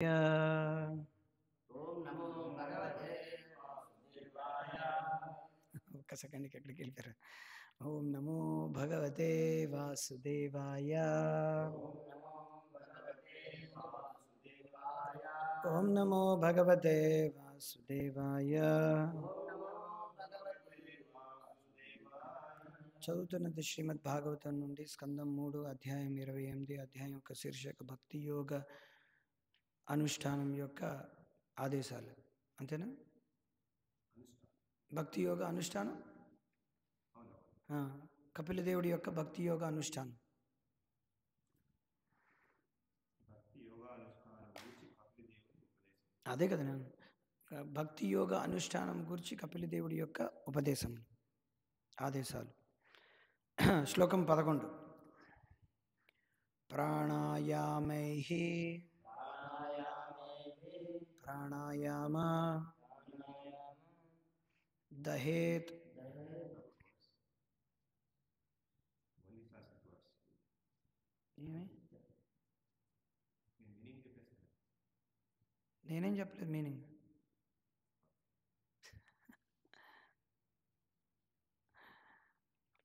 ఓం నమో భగవతే వాసుదేవాయ. ఒక్క సెకండ్కి ఎక్కడికి వెళ్ళారు. ఓం నమో భగవతే వాసుదేవాయ. ఓం నమో భగవతే వాసుదేవాయ. ఓం నమో భగవతే వాసుదేవాయ. ఓం నమో భగవతే వాసుదేవాయ. చదువుతున్నది శ్రీమద్ భాగవతం నుండి స్కందం 3 అధ్యాయం 28. అధ్యాయం యొక్క శీర్షిక భక్తి యోగ అనుష్ఠానం యొక్క ఆదేశాలు. అంతేనా? భక్తి యోగ అనుష్ఠానం, కపిలదేవుడి యొక్క భక్తి యోగ అనుష్ఠానం. అదే కదా నేను భక్తి యోగ అనుష్ఠానం గురించి కపిలదేవుడి యొక్క ఉపదేశం ఆదేశాలు. శ్లోకం 11. ప్రాణాయామైః ప్రాణాయామ దహేత్ నేనేం చెప్పలేదు మీనింగ్.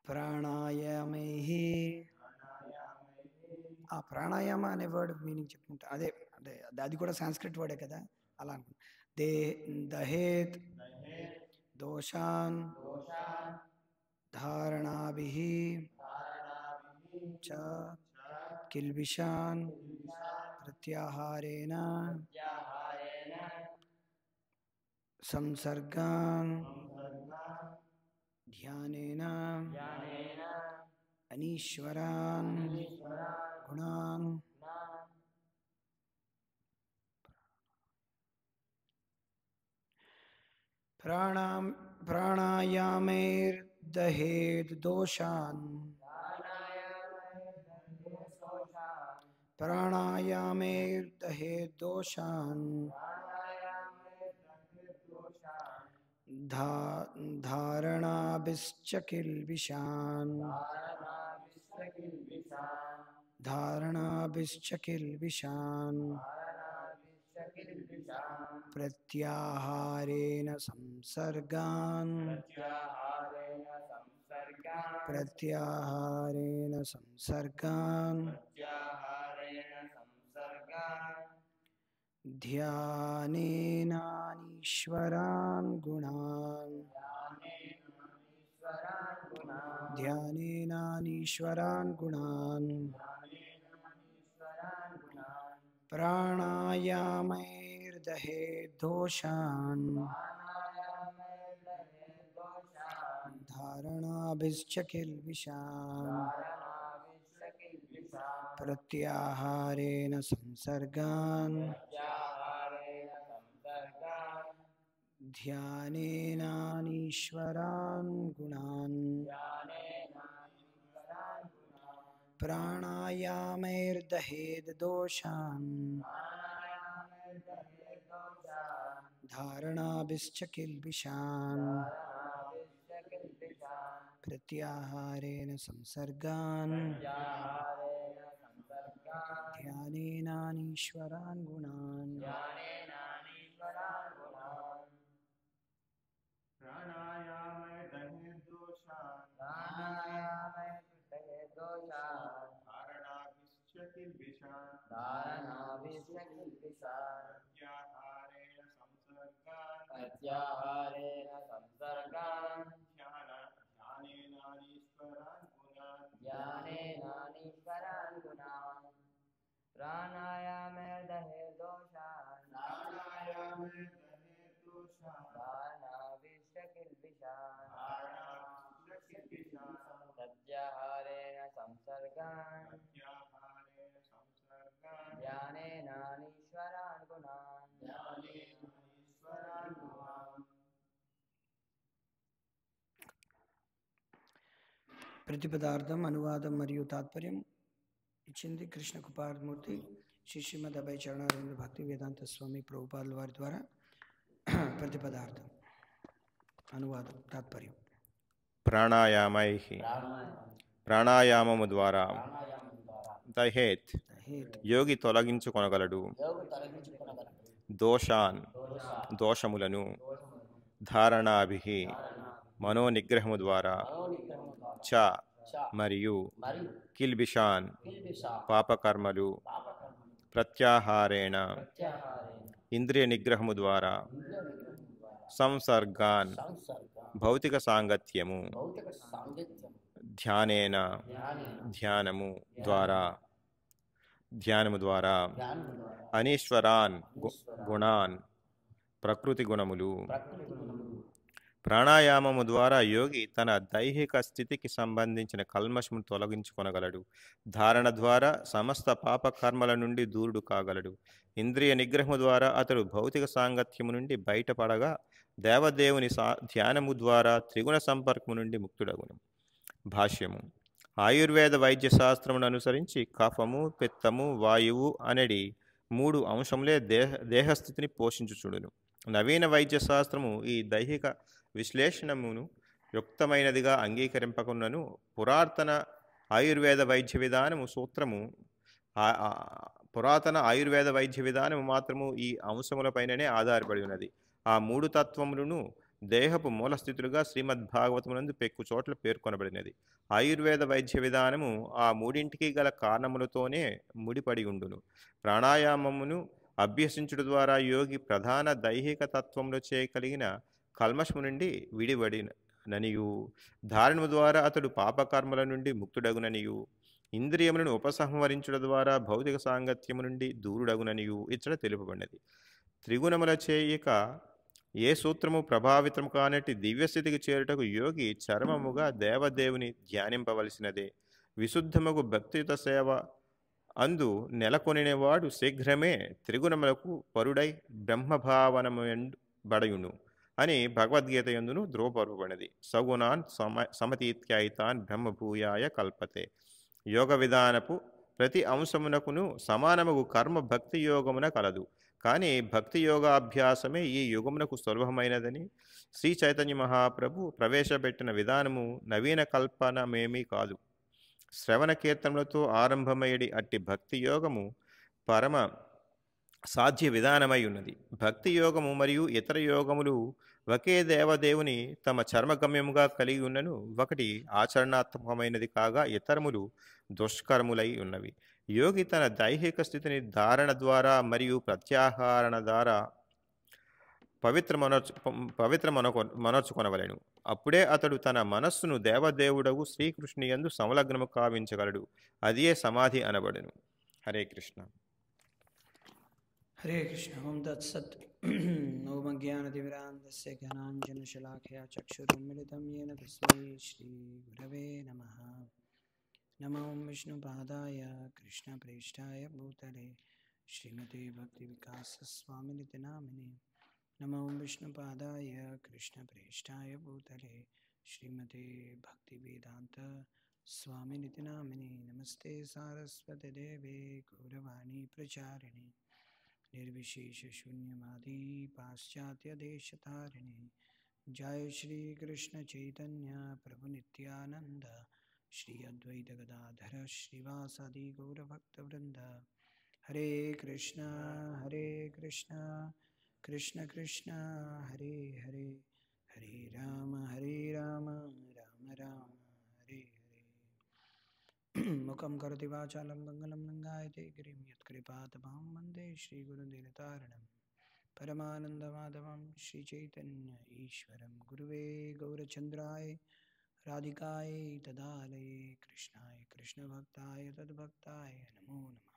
ప్రాణాయామైః, ఆ ప్రాణాయామ అనే వర్డ్ మీనింగ్ చెప్పుకుంటా. అదే అదే అది కూడా సాంస్క్రిట్ వర్డే కదా, అలా అనుకుంటా. దహేత్ దోషాన్ ధారణాభిః చ కిల్బిషాన్ ప్రత్యాహారేణ సంసర్గాన్ ధ్యానేన అనీశ్వరాన్ గుణాన్ ప్రాణాయామైర్దహేత్ దోషాన్ ప్రాణాయామైర్దహేత్ దోషాన్ ధారణాభిశ్చ కిల్బిషాన్ ధారణాభిశ్చ కిల్బిషాన్ ప్రత్యాహారేణ సంసర్గాన్ ప్రత్యాహారేణ సంసర్గాన్ ధ్యానేనానీశ్వరాన్ గుణాన్ ధ్యానేనానీశ్వరాన్ గుణాన్ ప్రాణాయామైర్దహేత్ దోషాన్ ధారణాభిశ్చ కిల్బిషాన్ ప్రత్యాహారేణ సంసర్గాన్ ధ్యానేనానీశ్వరాన్ గుణాన్ ప్రాణాయామైర్దహేత్ దోషాన్ ధారణాభిశ్చ కిల్బిషాన్ ప్రత్యాహారేణ సంసర్గాన్ ధ్యానేనానీశ్వరాన్ గుణాన్ ప్రతిపదార్థం, అనువాదం మరియు తాత్పర్యం ఇచ్చింది కృష్ణ కుమారమూర్తి శ్రీ శ్రీమద్ అభయ చరణారవింద భక్తి వేదాంత స్వామి ప్రభుపాదుల వారి ద్వారా. ప్రతిపదార్థం, అనువాదం, తాత్పర్యం. ప్రాణాయామైః, ప్రాణాయామము ద్వారా దహేత్ హేత్ యోగి తొలగించుకొనగలడు. యోగు తొలగించుకొనగలడు. దోషాన్ దోషములను ధారణాభి మనోనిగ్రహము ద్వారా మనోనిగ్రహము ద్వారా చ చ మరియు మరియు కిల్బిషాన్ కిల్బిష పాపకర్మలు పాపకర్మలు ప్రత్యాహారేణ ప్రత్యాహారేణ ఇంద్రియ నిగ్రహము ద్వారా ఇంద్రియ నిగ్రహము ద్వారా సంసర్గాన్ సంసర్గ భౌతిక సాంగత్యము భౌతిక సాంగత్యం ధ్యానేన ధ్యానేన ధ్యానము ద్వారా జ్ఞానము ద్వారా అనీశ్వరాన్ గుణాన్ ప్రకృతి గుణములు ప్రకృతి గుణములు ప్రాణాయామము ద్వారా యోగి తన దైహిక స్థితికి సంబంధించిన కల్మషమును తొలగించుకొనగలడు. ధారణ ద్వారా సమస్త పాపకర్మల నుండి దూరుడు కాగలడు. ఇంద్రియ నిగ్రహము ద్వారా అతడు భౌతిక సాంగత్యము నుండి బయటపడగా దేవదేవుని ధ్యానము ద్వారా త్రిగుణ సంపర్కము నుండి ముక్తుడగును. భాష్యము. ఆయుర్వేద వైద్య శాస్త్రమును అనుసరించి కఫము, పిత్తము, వాయువు అనేది 3 అంశములే దేహస్థితిని పోషించుచుండును. నవీన వైద్య శాస్త్రము ఈ దైహిక విశ్లేషణమును యుక్తమైనదిగా అంగీకరింపకున్నను పురాతన ఆయుర్వేద వైద్య విధానము మాత్రము ఈ అంశములపైననే ఆధారపడి ఉన్నది. ఆ 3 తత్వములను దేహపు మూలస్థితులుగా శ్రీమద్భాగవతమునందు పెక్కు చోట్ల పేర్కొనబడినది. ఆయుర్వేద వైద్య విధానము ఆ 3ంటికి గల కారణములతోనే ముడిపడి ఉండును. ప్రాణాయామమును అభ్యసించుట ద్వారా యోగి ప్రధాన దైహిక తత్వములో చేయగలిగిన కల్మషము నుండి విడివడిననియు, ధారణము ద్వారా అతడు పాపకర్మల నుండి ముక్తుడగుననియు, ఇంద్రియములను ఉపసంహరించుట ద్వారా భౌతిక సాంగత్యము నుండి దూరుడగుననియు ఇచ్చట తెలుపబడినది. త్రిగుణముల చేయక ఏ సూత్రము ప్రభావితము కానట్టి దివ్యస్థితికి చేరుటకు యోగి చరమముగా దేవదేవుని ధ్యానింపవలసినదే. విశుద్ధముగు భక్తియుత సేవ అందు నెలకొనినవాడు శీఘ్రమే త్రిగుణములకు పరుడై బ్రహ్మభావనముబడయును అని భగవద్గీత యందును ధ్రువపరపబడినది. సగుణాన్ సమతీత్యైతాన్ బ్రహ్మభూయాయ కల్పతే. యోగ విధానపు ప్రతి అంశమునకును సమానముగు కర్మ భక్తి యోగమున కలదు. కానీ భక్తి యోగాభ్యాసమే ఈ యుగమునకు సులభమైనదని శ్రీ చైతన్య మహాప్రభు ప్రవేశపెట్టిన విధానము నవీన కల్పనమేమీ కాదు. శ్రవణ కీర్తనలతో ఆరంభమయ్యడి అట్టి భక్తి యోగము పరమ సాధ్య విధానమై ఉన్నది. భక్తి యోగము మరియు ఇతర యోగములు ఒకే దేవదేవుని తమ చర్మగమ్యముగా కలిగి ఉన్నను ఒకటి ఆచరణాత్మకమైనది కాగా ఇతరములు దుష్కర్ములై ఉన్నవి. యోగి తన దైహిక స్థితిని ధారణ ద్వారా మరియు ప్రత్యాహారణ ద్వారా పవిత్రమనర్చుకొనవలెను. అప్పుడే అతడు తన మనస్సును దేవదేవుడగు శ్రీకృష్ణుయందు సంలగ్నము కావించగలడు. అదియే సమాధి అనబడును. హరే కృష్ణ. హరే కృష్ణ. ఓం తత్సత్. ఓం అజ్ఞానతిమిరాంధస్య జ్ఞానాంజనశలాఖయా చక్షురున్మిళితం యేన తస్మై శ్రీగురవే నమః. నమో విష్ణుపాదాయ కృష్ణప్రేష్ఠాయ భూతలే శ్రీమతే భక్తివికాసస్వామినితి నామినే. నమో విష్ణుపాదాయ కృష్ణప్రేష్ఠాయ భూతలే శ్రీమతే భక్తివేదాంత స్వామినితి నామినే. నమస్తే సారస్వతి దేవే గౌరవాణి ప్రచారిణి నిర్విశేషశూన్యవాది పాశ్చాత్యదేశతారిణి. జయ శ్రీకృష్ణ చైతన్య ప్రభు నిత్యానంద శ్రీ అద్వైత గదాధర శ్రీవాసాది గౌరభక్తవృంద. హరే కృష్ణ కృష్ణ కృష్ణ హరే హరే, హరే రామ రామ రామ హరే హరే. ముఖం కరోతి వాచాలం మంగళం లింగాయతే గిరిం యత్కృపాతమహం వందే శ్రీగురుదినతారణం. పరమానందమాధవం శ్రీచైతన్య ఈశ్వరం గురువే గౌరచంద్రాయ రాధికాయ తదాలయే కృష్ణాయ కృష్ణభక్తాయ తద్భక్తాయ నమో నమః.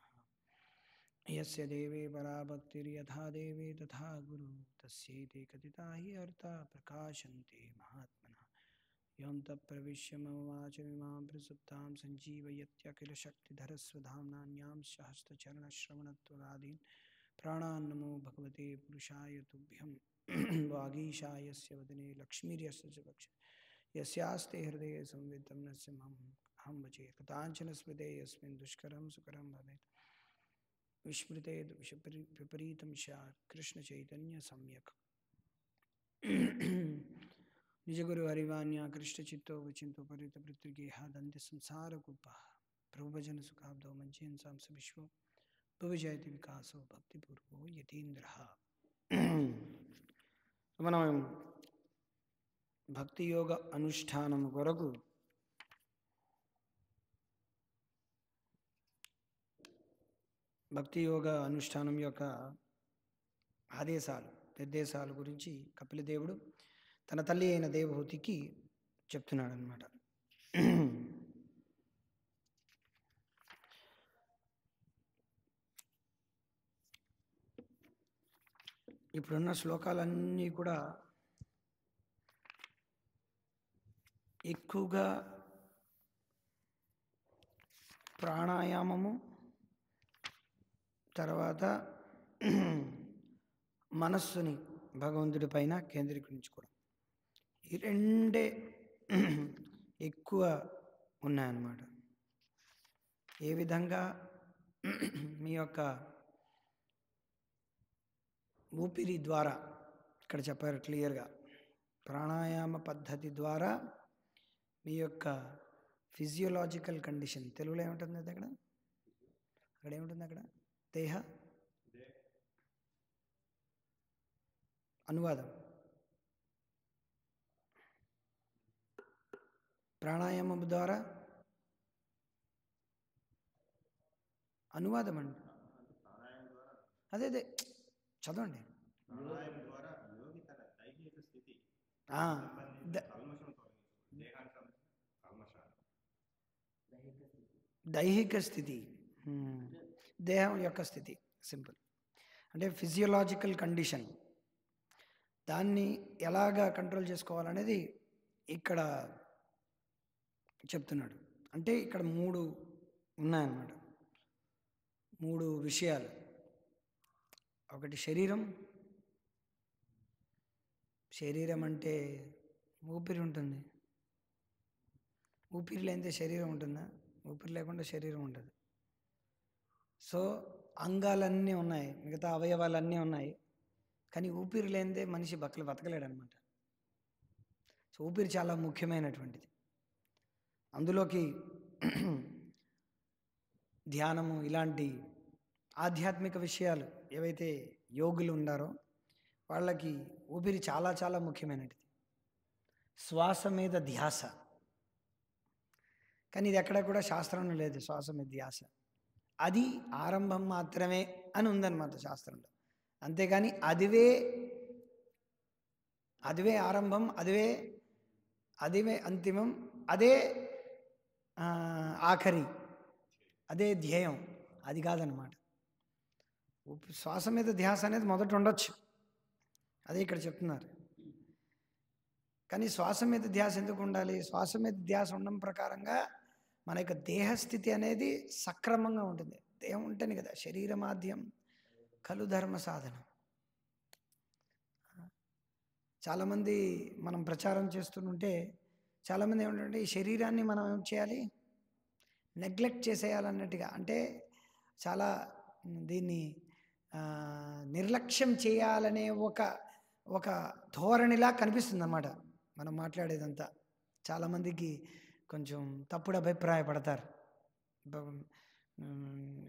యస్య దేవే పరా భక్తిర్యథా దేవే తథా గురు తస్యైతే కథితా హి అర్థా ప్రకాశంతే మహాత్మనః. యం తత్ప్రవిశ్య మమ వాచమిమాం ప్రసుప్తాం సంజీవయత్యఖిలశక్తిధరస్వధామ్నాన్యాం సహస్రచరణశ్రవణత్వగాదీన్ ప్రాణాన్ నమో భగవతే పురుషాయ తుభ్యం. వాగీశాయస్య వదనే లక్ష్మీర్యస్య చ వక్ష యస్యాస్తే హృదये సంవిత్తం నస్యమహం వచే. కథాంచన స్మృతే యస్మిన్ దుష్కరం సుకరం భవేత్ విస్మృతే విపరీతం స్యాత్ కృష్ణ చైతన్య సమ్యక్. నిజగురు హరివాణ్య కృష్ణ చిత్తో వచింతో పరిత పృథ్వీగేహ దంతి సంసార కూప ప్రభుభజన సుఖాబ్దో మంచి విశ్వ భువిజయతి వికాసో భక్తిపూర్వో యతీంద్ర. మనం భక్తి యోగ అనుష్ఠానం కొరకు భక్తి యోగ అనుష్ఠానం యొక్క ఆదేశాలు నిర్దేశాల గురించి కపిలదేవుడు తన తల్లి అయిన దేవహూతికి చెప్తున్నాడు అన్నమాట. ఇప్పుడున్న శ్లోకాలన్నీ కూడా ఎక్కువగా ప్రాణాయామము తర్వాత మనస్సుని భగవంతుడి పైన కేంద్రీకరించుకోవడం, ఈ రెండే ఎక్కువ ఉన్నాయన్నమాట. ఏ విధంగా మీ యొక్క ఊపిరి ద్వారా, ఇక్కడ చెప్పారు క్లియర్గా, ప్రాణాయామ పద్ధతి ద్వారా మీ యొక్క ఫిజియోలాజికల్ కండిషన్, తెలుగులో ఏముంటుంది అది అక్కడ ఏముంటుంది అక్కడ దేహ అనువాదం, ప్రాణాయామం ద్వారా అనువాదం అండి, అదే చదవండి. దైహిక స్థితి, దేహం యొక్క స్థితి, సింపుల్ అంటే ఫిజియోలాజికల్ కండిషన్, దాన్ని ఎలాగా కంట్రోల్ చేసుకోవాలనేది ఇక్కడ చెప్తున్నాడు. అంటే ఇక్కడ 3 ఉన్నాయన్నమాట, 3 విషయాలు. ఒకటి శరీరం, శరీరం అంటే ఊపిరి ఉంటుంది, ఊపిరి లేనిదే శరీరం ఉంటుందా? ఊపిరి లేకుండా శరీరం ఉంటుంది. సో అంగాలన్నీ ఉన్నాయి, మిగతా అవయవాలన్నీ ఉన్నాయి, కానీ ఊపిరి లేనిదే మనిషి బతకలేడు అనమాట. సో ఊపిరి చాలా ముఖ్యమైనటువంటిది. అందులోకి ధ్యానము ఇలాంటి ఆధ్యాత్మిక విషయాలు ఏవైతే యోగులు ఉన్నారో వాళ్ళకి ఊపిరి చాలా చాలా ముఖ్యమైనది. శ్వాస మీద ధ్యాస, కానీ ఇది ఎక్కడ కూడా శాస్త్రంలో లేదు. శ్వాస మీద ధ్యాస అది ఆరంభం మాత్రమే అని ఉందన్నమాట శాస్త్రంలో. అంతేగాని అదివే ఆరంభం, అదివే అంతిమం, అదే ఆఖరి, అదే ధ్యేయం, అది కాదనమాట. శ్వాస మీద ధ్యాస అనేది మొదట ఉండొచ్చు, అదే ఇక్కడ చెప్తున్నారు. కానీ శ్వాస మీద ధ్యాస ఎందుకు ఉండాలి? శ్వాస మీద ధ్యాస ఉండడం ప్రకారంగా మన యొక్క దేహస్థితి అనేది సక్రమంగా ఉంటుంది. దేహం ఉంటేనే కదా శరీరమాద్యం ఖలు ధర్మ సాధనం. చాలామంది మనం ప్రచారం చేస్తుంటే చాలామంది ఏమంటే ఈ శరీరాన్ని మనం ఏం చేయాలి, నెగ్లెక్ట్ చేసేయాలన్నట్టుగా, అంటే చాలా దీన్ని నిర్లక్ష్యం చేయాలనే ఒక ధోరణిలా కనిపిస్తుంది అన్నమాట మనం మాట్లాడేదంతా. చాలామందికి కొంచెం తప్పుడు అభిప్రాయపడతారు.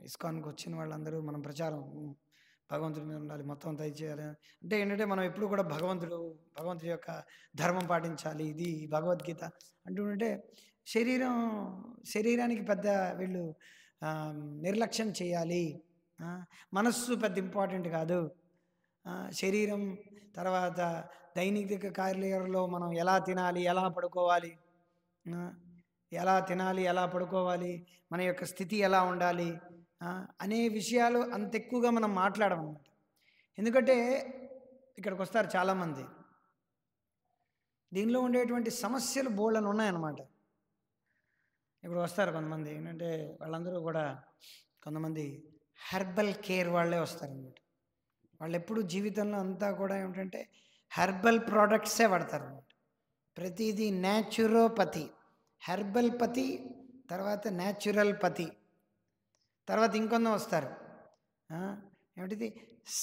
ఇస్కాన్కి వచ్చిన వాళ్ళందరూ మనం ప్రచారం భగవంతుడి మీద ఉండాలి, మొత్తం అంతా చేయాలి అంటే ఏంటంటే మనం ఎప్పుడు కూడా భగవంతుడి యొక్క ధర్మం పాటించాలి, ఇది భగవద్గీత అంటుంటే శరీరానికి పెద్ద వీళ్ళు నిర్లక్ష్యం చేయాలి, మనస్సు పెద్ద ఇంపార్టెంట్ కాదు, శరీరం తర్వాత దైనిక కార్యాలలో మనం ఎలా తినాలి, ఎలా పడుకోవాలి, మన యొక్క స్థితి ఎలా ఉండాలి అనే విషయాలు అంత ఎక్కువగా మనం మాట్లాడమన్నమాట. ఎందుకంటే ఇక్కడికి వస్తారు చాలామంది, దీనిలో ఉండేటువంటి సమస్యలు బోల్డని ఉన్నాయన్నమాట. ఇప్పుడు వస్తారు కొంతమంది, ఏంటంటే వాళ్ళందరూ కూడా కొంతమంది హెర్బల్ కేర్ వాళ్ళే వస్తారనమాట. వాళ్ళు ఎప్పుడు జీవితంలో అంతా కూడా ఏమిటంటే హెర్బల్ ప్రోడక్ట్సే వాడతారు అన్నమాట. ప్రతిదీ న్యాచురోపతి, హెర్బల్ పతి, తర్వాత న్యాచురల్ పతి, తర్వాత ఇంకొంత వస్తారు ఏమిటిది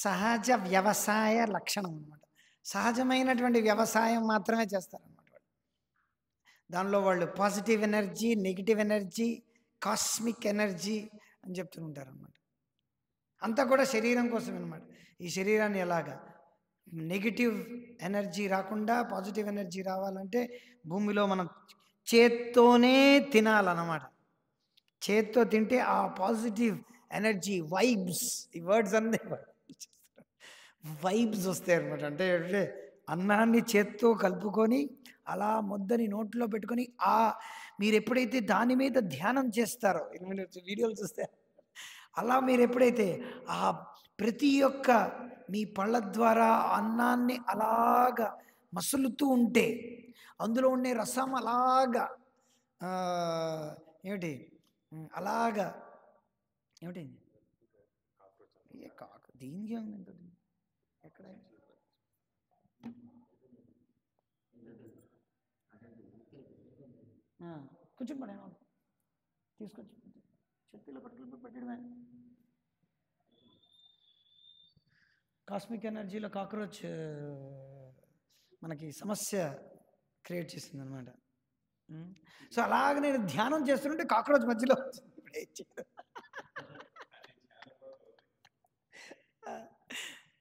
సహజ వ్యవసాయ లక్షణం అన్నమాట. సహజమైనటువంటి వ్యవసాయం మాత్రమే చేస్తారన్నమాట వాళ్ళు. దానిలో వాళ్ళు positive energy, negative energy cosmic energy అని చెప్తూ ఉంటారు అన్నమాట. అంతా కూడా శరీరం కోసం అనమాట. ఈ శరీరాన్ని ఎలాగా నెగిటివ్ ఎనర్జీ రాకుండా పాజిటివ్ ఎనర్జీ రావాలంటే భూమిలో మనం చేత్తోనే తినాలన్నమాట. చేత్తో తింటే ఆ పాజిటివ్ ఎనర్జీ వైబ్స్, ఈ వర్డ్స్ అన్నీ వైబ్స్ వస్తాయి అనమాట. అంటే అన్నాన్ని చేత్తో కలుపుకొని అలా ముద్దని నోట్లో పెట్టుకొని మీరు ఎప్పుడైతే దాని మీద ధ్యానం చేస్తారో, వీడియోలు చూస్తే అలా మీరు ఎప్పుడైతే ఆ ప్రతి ఒక్క మీ పళ్ళ ద్వారా అన్నాన్ని అలాగా మసులుతూ ఉంటే అందులో ఉండే రసం అలాగా ఏమిటి అలాగా ఏమిటి కాకు దీనికి ఎక్కడ కొంచెం పడే తీసుకొచ్చి చెట్టులో పెట్టడమే. కాస్మిక్ ఎనర్జీలో కాక్రోచ్ మనకి సమస్య క్రియేట్ చేస్తుంది అనమాట. సో అలాగ నేను ధ్యానం చేస్తుంటే కాక్రోచ్ మధ్యలో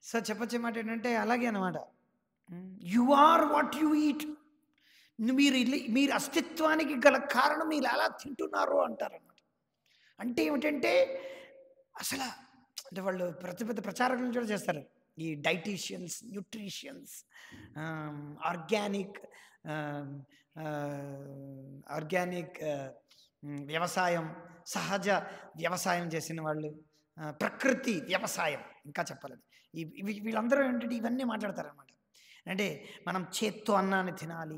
సో చెప్పొచ్చే మాట ఏంటంటే అలాగే అనమాట. You are what you eat. మీరు అస్తిత్వానికి గల కారణం మీరు ఎలా తింటున్నారు అంటారన్నమాట. అంటే ఏమిటంటే అసలు అంటే వాళ్ళు పెద్ద ప్రచారం కూడా చేస్తారు. ఈ డైటీషియన్స్, న్యూట్రిషియన్స్, ఆర్గానిక్ వ్యవసాయం, సహజ వ్యవసాయం చేసిన వాళ్ళు, ప్రకృతి వ్యవసాయం ఇంకా చెప్పాలని వీళ్ళందరూ ఏంటంటే ఇవన్నీ మాట్లాడతారనమాట. అంటే మనం చేత్తో అన్నాన్ని తినాలి,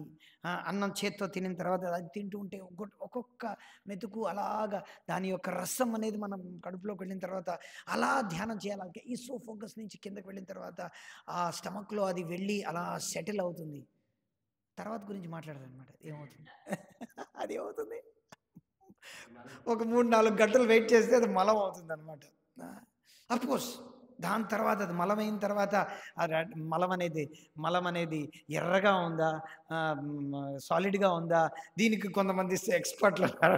అన్నం చేత్తో తినిన తర్వాత అది తింటూ ఉంటే ఒక్కొక్క మెతుకు అలాగా దాని యొక్క రసం అనేది మనం కడుపులోకి వెళ్ళిన తర్వాత అలా ధ్యానం చేయాలి. ఈ సో ఫోకస్ నుంచి కిందకి వెళ్ళిన తర్వాత ఆ స్టమక్లో అది వెళ్ళి అలా సెటిల్ అవుతుంది. తర్వాత గురించి మాట్లాడదు అనమాట. ఏమవుతుంది అది ఏమవుతుంది, ఒక 3-4 గంటలు వెయిట్ చేస్తే అది మలం అవుతుంది అనమాట. అఫ్కోర్స్ దాని తర్వాత అది మలమైన తర్వాత మలం అనేది ఎర్రగా ఉందా, సాలిడ్గా ఉందా, దీనికి కొంతమంది ఎక్స్పర్ట్లు అన్నారు.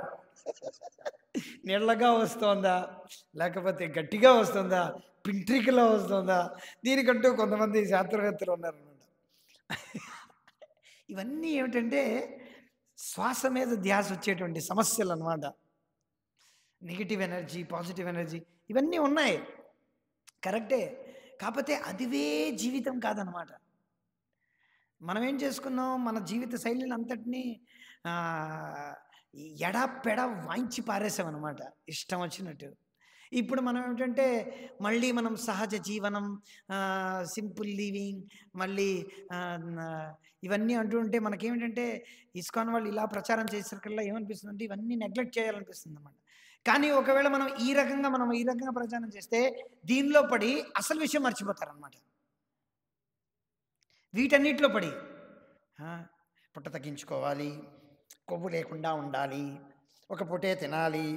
నీళ్ళగా వస్తుందా లేకపోతే గట్టిగా వస్తుందా, పింట్రికలా వస్తుందా, దీనికంటూ కొంతమంది శాస్త్రవేత్తలు ఉన్నారనమాట. ఇవన్నీ ఏమిటంటే శ్వాస మీద ధ్యాస వచ్చేటువంటి సమస్యలు అన్నమాట. నెగిటివ్ ఎనర్జీ, పాజిటివ్ ఎనర్జీ ఇవన్నీ ఉన్నాయి, కరెక్టే. కాకపోతే అదివే జీవితం కాదనమాట. మనం ఏం చేసుకున్నాం, మన జీవిత శైలిని అంతటినీ ఎడాపెడ వాయించి పారేసామన్నమాట ఇష్టం వచ్చినట్టు. ఇప్పుడు మనం ఏమిటంటే మళ్ళీ మనం సహజ జీవనం, సింపుల్ లివింగ్, మళ్ళీ ఇవన్నీ అంటూ ఉంటే మనకేమిటంటే ఇస్కాన్ వాళ్ళు ఇలా ప్రచారం చేసేసరికల్లా ఏమనిపిస్తుంది అంటే ఇవన్నీ నెగ్లెక్ట్ చేయాలనిపిస్తుంది అన్నమాట. కానీ ఒకవేళ మనం ఈ రకంగా ప్రచారం చేస్తే దీనిలో పడి అసలు విషయం మర్చిపోతారనమాట. వీటన్నిటిలో పడి పుట్ట తగ్గించుకోవాలి, కొవ్వు లేకుండా ఉండాలి, ఒక పూటే తినాలి,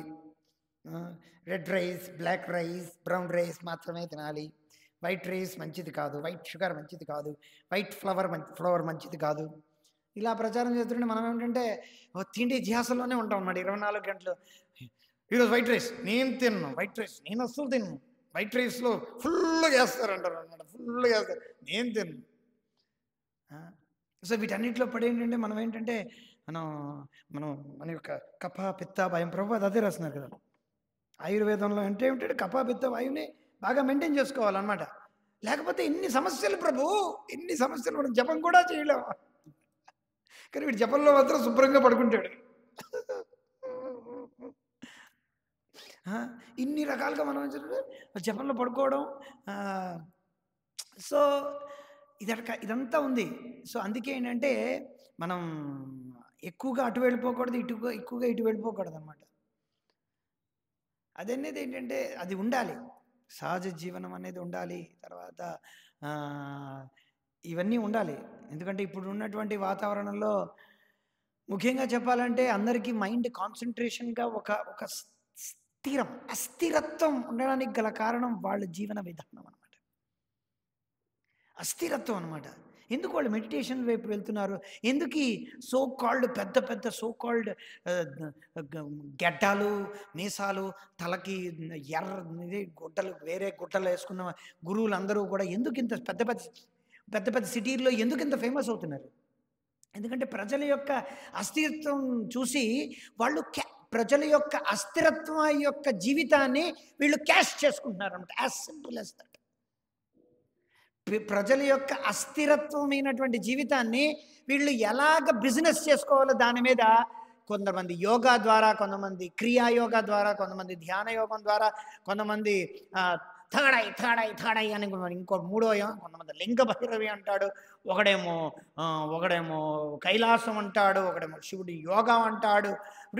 red rice, black rice, brown rice మాత్రమే తినాలి, వైట్ రైస్ మంచిది కాదు, వైట్ షుగర్ మంచిది కాదు, వైట్ ఫ్లవర్ మంచిది కాదు, ఇలా ప్రచారం చేస్తుంటే మనం ఏమిటంటే తిండి ధ్యాసలోనే ఉంటాం అన్నమాట 24 గంటలు. ఈరోజు వైట్ రైస్ నేను తిన్ను, వైట్ రైస్ నేను అస్సలు తిన్ను, వైట్ రైస్లో ఫుల్గా వేస్తారంటారు అనమాట, ఫుల్గా వేస్తారు, నేను తిన్ను. సో వీటన్నిటిలో పడి ఏంటంటే మనం ఏంటంటే మన యొక్క కఫ పిత్త వాయువు, ప్రభు అది అదే రాస్తున్నారు కదా ఆయుర్వేదంలో. అంటే ఏమిటంటే కఫ పిత్త వాయువుని బాగా మెయింటైన్ చేసుకోవాలన్నమాట. లేకపోతే ఎన్ని సమస్యలు ప్రభు, ఎన్ని సమస్యలు, మనం జపం కూడా చేయలేము. కానీ వీడు జపంలో మాత్రం శుభ్రంగా పడుకుంటాడు. ఇన్ని రకాలుగా మనం జపంలో పడుకోవడం. సో ఇదంతా ఉంది. సో అందుకే ఏంటంటే మనం ఎక్కువగా అటు వెళ్ళిపోకూడదు, ఎక్కువగా ఇటు వెళ్ళిపోకూడదు అన్నమాట. అదనేది ఏంటంటే అది ఉండాలి, సహజ జీవనం అనేది ఉండాలి. తర్వాత ఇవన్నీ ఉండాలి. ఎందుకంటే ఇప్పుడు ఉన్నటువంటి వాతావరణంలో ముఖ్యంగా చెప్పాలంటే అందరికీ మైండ్ కాన్సన్ట్రేషన్గా ఒక అస్థిరత్వం ఉండడానికి గల కారణం వాళ్ళ జీవన విధానం అనమాట. అస్థిరత్వం అనమాట. ఎందుకు వాళ్ళు మెడిటేషన్ వైపు వెళ్తున్నారు? ఎందుకు ఈ సో కాల్డ్ పెద్ద పెద్ద సో కాల్డ్ గెడ్డాలు, మీసాలు, తలకి ఇది గుడ్డలు, వేరే గుడ్డలు వేసుకున్న గురువులందరూ కూడా ఎందుకు ఇంత పెద్ద పెద్ద పెద్ద పెద్ద సిటీల్లో ఎందుకు ఇంత ఫేమస్ అవుతున్నారు? ఎందుకంటే ప్రజల యొక్క అస్థిరత్వం చూసి వాళ్ళు ప్రజల యొక్క అస్థిరత్వం యొక్క జీవితాన్ని వీళ్ళు క్యాష్ చేసుకుంటున్నారు అనమాట. As simple as that. ప్రజల యొక్క అస్థిరత్వమైనటువంటి జీవితాన్ని వీళ్ళు ఎలాగ బిజినెస్ చేసుకోవాలో దాని మీద కొంతమంది యోగా ద్వారా, కొంతమంది క్రియాయోగా ద్వారా, కొంతమంది ధ్యాన యోగం ద్వారా, కొంతమంది థర్డ్ ఐ అని ఇంకో మూడో, కొంతమంది లింగ భైరవి అంటాడు, ఒకడేమో కైలాసం అంటాడు, ఒకడేమో శివుడి యోగా అంటాడు.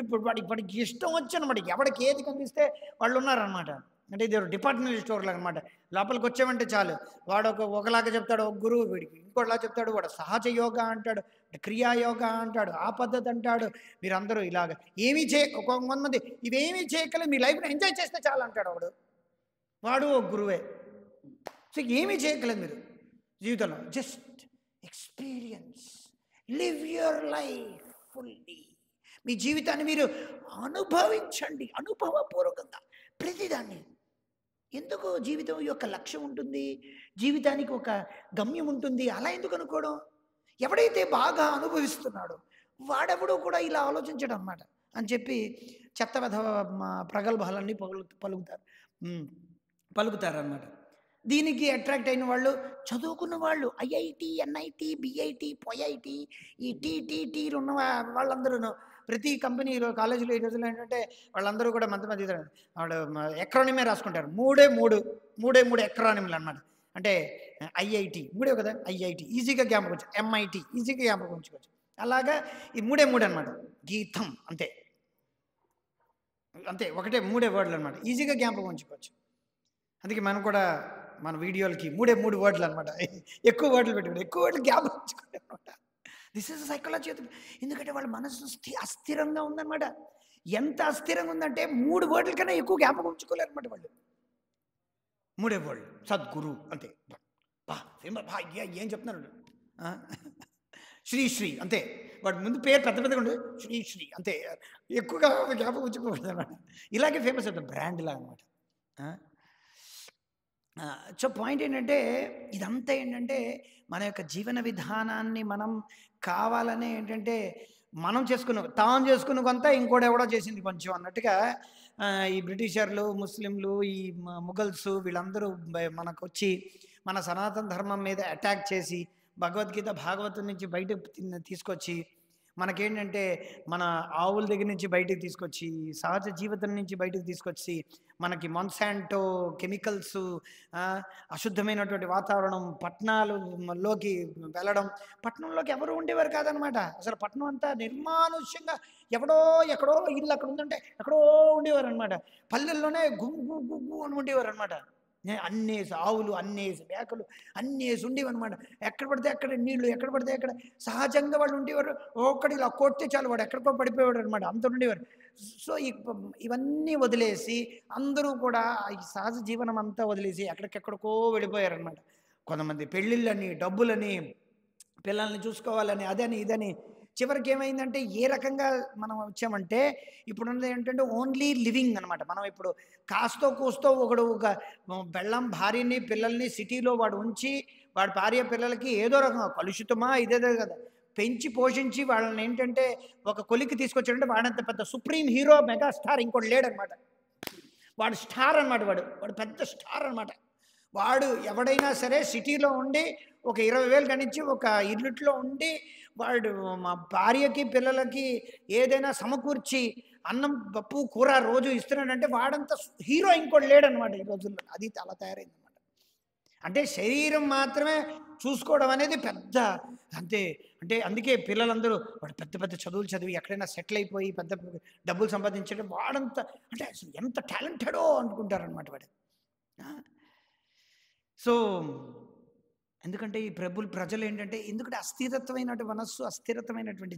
ఇప్పుడు ఇప్పటికి ఇష్టం వచ్చనమాట, ఎవడికి ఏది కనిపిస్తే వాళ్ళు ఉన్నారనమాట. అంటే ఇది డిపార్ట్మెంటల్ స్టోర్లు అనమాట. లోపలికి వచ్చామంటే చాలు, వాడు ఒకలాగా చెప్తాడు ఒక గురువు, వీడికి ఇంకోటిలా చెప్తాడు, వాడు సహజ యోగా అంటాడు, క్రియాయోగా అంటాడు, ఆ పద్ధతి అంటాడు. మీరందరూ ఇలాగ ఏమీ కొంతమంది ఇవేమీ చేయగలరు, మీ లైఫ్ని ఎంజాయ్ చేస్తే చాలు అంటాడు ఒకడు, వాడు ఒక గురువే. సో ఏమీ చేయగలరు మీరు జీవితంలో, just experience, live your life fully. మీ జీవితాన్ని మీరు అనుభవించండి, అనుభవపూర్వకంగా ప్రతిదాన్ని. ఎందుకు జీవితం యొక్క లక్ష్యం ఉంటుంది, జీవితానికి ఒక గమ్యం ఉంటుంది, అలా ఎందుకు అనుకోవడం? ఎవడైతే బాగా అనుభవిస్తున్నాడో వాడెవడో కూడా ఇలా ఆలోచించడం అన్నమాట అని చెప్పి చెత్త విధ ప్రగల్భాలన్నీ పలుకుతారన్నమాట. దీనికి అట్రాక్ట్ అయిన వాళ్ళు, చదువుకున్న వాళ్ళు, ఐఐటి, ఎన్ఐటి, బిఐటి, పొఐటి, ఈ టీటీలు ఉన్న వాళ్ళందరూ ప్రతి కంపెనీలో, కాలేజీలో ఈ రోజుల్లో ఏంటంటే వాళ్ళందరూ కూడా మంది వాడు ఎక్రానిమే రాసుకుంటారు. మూడే మూడు ఎక్రానిమ్లు అనమాట. అంటే ఐఐటి మూడే కదా, ఐఐటి ఈజీగా జ్ఞాపకం వచ్చు, ఎంఐటి ఈజీగా జ్ఞాపకం ఉంచుకోవచ్చు. అలాగా ఈ మూడే అనమాట. గీతం అంతే ఒకటే, మూడే వర్డ్లు అనమాట, ఈజీగా జ్ఞాపకం ఉంచుకోవచ్చు. అందుకే మనం కూడా మన వీడియోలకి మూడు వర్డ్లు అనమాట, ఎక్కువ వర్డ్లు పెట్టుకుంటాం, ఎక్కువ వర్డ్లు జ్ఞాపకం ఉంచుకుంటాం అనమాట. This is psychology. ఎందుకంటే వాళ్ళ మనసు అస్థిరంగా ఉందన్నమాట. ఎంత అస్థిరంగా ఉందంటే 3 వర్డ్ల కన్నా ఎక్కువ జ్ఞాపకం ఉంచుకోలేరు అనమాట వాళ్ళు. 3 వర్డ్లు సద్గురు అంతే. ఏం చెప్తున్నారు, శ్రీ అంతే. వాడి ముందు పేరు పెద్దగా ఉండదు, శ్రీ అంతే, ఎక్కువగా జ్ఞాపకం ఉంచుకోకూడదు అనమాట. ఇలాగే ఫేమస్ అవుతుంది, బ్రాండ్ లాగా అనమాట. సో పాయింట్ ఏంటంటే, ఇదంతా ఏంటంటే మన యొక్క జీవన విధానాన్ని మనం కావాలనే ఏంటంటే మనం తాను చేసుకున్న కొంత ఇంకోటి ఎవడో చేసింది కొంచెం అన్నట్టుగా ఈ బ్రిటిషర్లు, ముస్లింలు, ఈ ముఘల్స్ వీళ్ళందరూ మనకు వచ్చి మన సనాతన ధర్మం మీద అటాక్ చేసి భగవద్గీత, భాగవతం నుంచి బయటకు తీసుకొచ్చి మనకేంటంటే మన ఆవుల దగ్గర నుంచి బయటకు తీసుకొచ్చి, సహజ జీవితం నుంచి బయటకు తీసుకొచ్చి, మనకి మొన్సాంటో కెమికల్స్, అశుద్ధమైనటువంటి వాతావరణం, పట్టణాలలోకి వెళ్ళడం. పట్టణంలోకి ఎవరు ఉండేవారు కాదనమాట. అసలు పట్టణం అంతా నిర్మానుష్యంగా ఎక్కడో ఇల్లు అక్కడ ఉందంటే ఎక్కడో ఉండేవారు అనమాట. పల్లెల్లోనే గుగ్గు గుగ్గు అని ఉండేవారు అనమాట. అన్నేసి ఆవులు, అన్నేసి మేకలు, అన్నేసి ఉండేవన్నమాట. ఎక్కడ పడితే అక్కడ నీళ్లు, ఎక్కడ పడితే అక్కడ సహజంగా వాళ్ళు ఉండేవారు. ఒక్కడి ఇలా కొడితే చాలు వాడు ఎక్కడికో పడిపోయేవాడు అనమాట, అంత ఉండేవారు. సో ఇవన్నీ వదిలేసి అందరూ కూడా ఈ సహజ జీవనం అంతా వదిలేసి ఎక్కడికెక్కడికో వెళ్ళిపోయారనమాట. కొంతమంది పెళ్ళిళ్ళని, డబ్బులని, పిల్లల్ని చూసుకోవాలని, అదని ఇదని. చివరికి ఏమైందంటే ఏ రకంగా మనం వచ్చామంటే ఇప్పుడున్నది ఏంటంటే ఓన్లీ లివింగ్ అనమాట. మనం ఇప్పుడు కాస్తో కూస్తో ఒక బెల్లం భార్యని, పిల్లల్ని సిటీలో వాడు ఉంచి, వాడి భార్య పిల్లలకి ఏదో రకంగా కలుషితమా ఇదేదో కదా పెంచి పోషించి వాళ్ళని ఏంటంటే ఒక కొలికి తీసుకొచ్చాడంటే వాడంత పెద్ద సుప్రీం హీరో, మెగా స్టార్ ఇంకోటి లేడనమాట. వాడు స్టార్ అనమాట, వాడు పెద్ద స్టార్ అనమాట. వాడు ఎవడైనా సరే సిటీలో ఉండి ఒక 20,000 గణించి ఒక ఇల్లుట్లో ఉండి వాడు మా భార్యకి పిల్లలకి ఏదైనా సమకూర్చి అన్నం, పప్పు, కూర రోజు ఇస్తున్నాడంటే వాడంతా హీరో ఇంకోటి లేడనమాట ఈ రోజుల్లో. అది అలా తయారైందనమాట. అంటే శరీరం మాత్రమే చూసుకోవడం అనేది పెద్ద అంతే. అంటే అందుకే పిల్లలందరూ వాడు పెద్ద పెద్ద చదువులు చదివి ఎక్కడైనా సెటిల్ అయిపోయి పెద్ద డబ్బులు సంపాదించడం వాడంతా అంటే అసలు ఎంత టాలెంటెడో అనుకుంటారనమాట వాడు. సో ఎందుకంటే ఈ ప్రజలు ఏంటంటే ఎందుకంటే అస్థిరత్వమైనటువంటి మనస్సు, అస్థిరత్వమైనటువంటి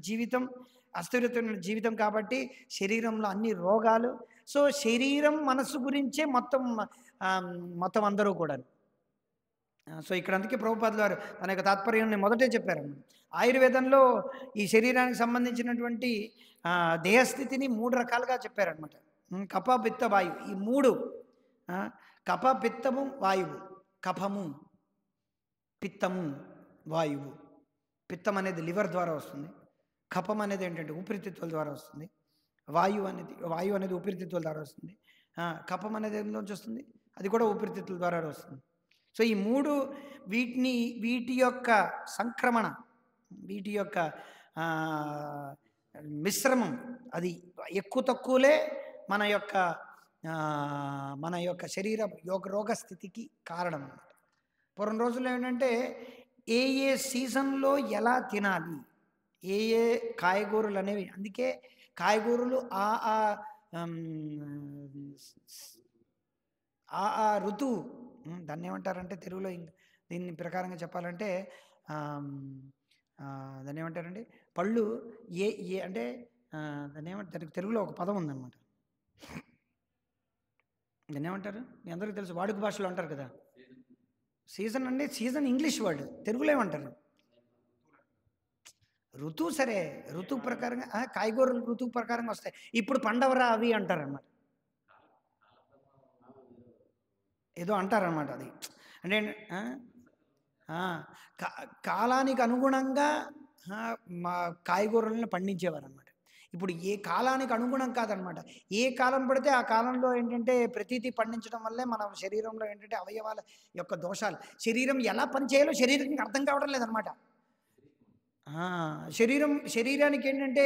జీవితం కాబట్టి శరీరంలో అన్ని రోగాలు. సో శరీరం, మనస్సు గురించే మొత్తం అందరూ కూడా సో ఇక్కడ అందుకే ప్రభుపాదుల వారు తన యొక్క తాత్పర్యాన్ని మొదటే చెప్పారు. ఆయుర్వేదంలో ఈ శరీరానికి సంబంధించినటువంటి దేహస్థితిని 3 రకాలుగా చెప్పారనమాట. కఫ, పిత్త, వాయువు. ఈ 3 కఫ, పిత్తము, వాయువు. కఫము, పిత్తము, వాయువు. పిత్తం అనేది లివర్ ద్వారా వస్తుంది. కఫం అనేది ఏంటంటే ఊపిరితిత్తుల ద్వారా వస్తుంది. వాయువు అనేది ఊపిరితిత్తుల ద్వారా వస్తుంది. కఫం అనేది ఎందులోంచి వస్తుంది? అది కూడా ఊపిరితిత్తుల ద్వారా వస్తుంది. సో ఈ 3 వీటి యొక్క సంక్రమణ, వీటి యొక్క మిశ్రమం అది ఎక్కువ తక్కువలే మన యొక్క శరీర రోగస్థితికి కారణం. పూర్వం రోజుల్లో ఏంటంటే ఏ సీజన్లో ఎలా తినాలి, ఏ కాయగూరలు అనేవి. అందుకే కాయగూరలు ఆ ఋతువు, దాన్ని ఏమంటారంటే తెలుగులో దీన్ని ప్రకారంగా చెప్పాలంటే దాన్ని ఏమంటారండి, పళ్ళు ఏ అంటే దాన్ని ఏమంటారు, తెలుగులో ఒక పదం ఉందన్నమాట. దాన్ని ఏమంటారు మీ అందరికీ తెలుసు, వాడుక భాషలో అంటారు కదా. సీజన్ అంటే సీజన్ ఇంగ్లీష్ వర్డ్, తెలుగులో ఏమంటారు? ఋతువు. సరే, ఋతువు ప్రకారంగా కాయగూరలు ఋతువు ప్రకారంగా వస్తాయి. ఇప్పుడు పండవరా అవి అంటారనమాట, ఏదో అంటారనమాట. అది అంటే కాలానికి అనుగుణంగా మా కాయగూరలను పండించేవారు అనమాట. ఇప్పుడు ఏ కాలానికి అనుగుణం కాదనమాట, ఏ కాలం పడితే ఆ కాలంలో ఏంటంటే ప్రతీతి పండించడం వల్లే మన శరీరంలో ఏంటంటే అవయవాల యొక్క దోషాలు, శరీరం ఎలా పనిచేయాలో శరీరానికి అర్థం కావడం లేదనమాట. శరీరానికి ఏంటంటే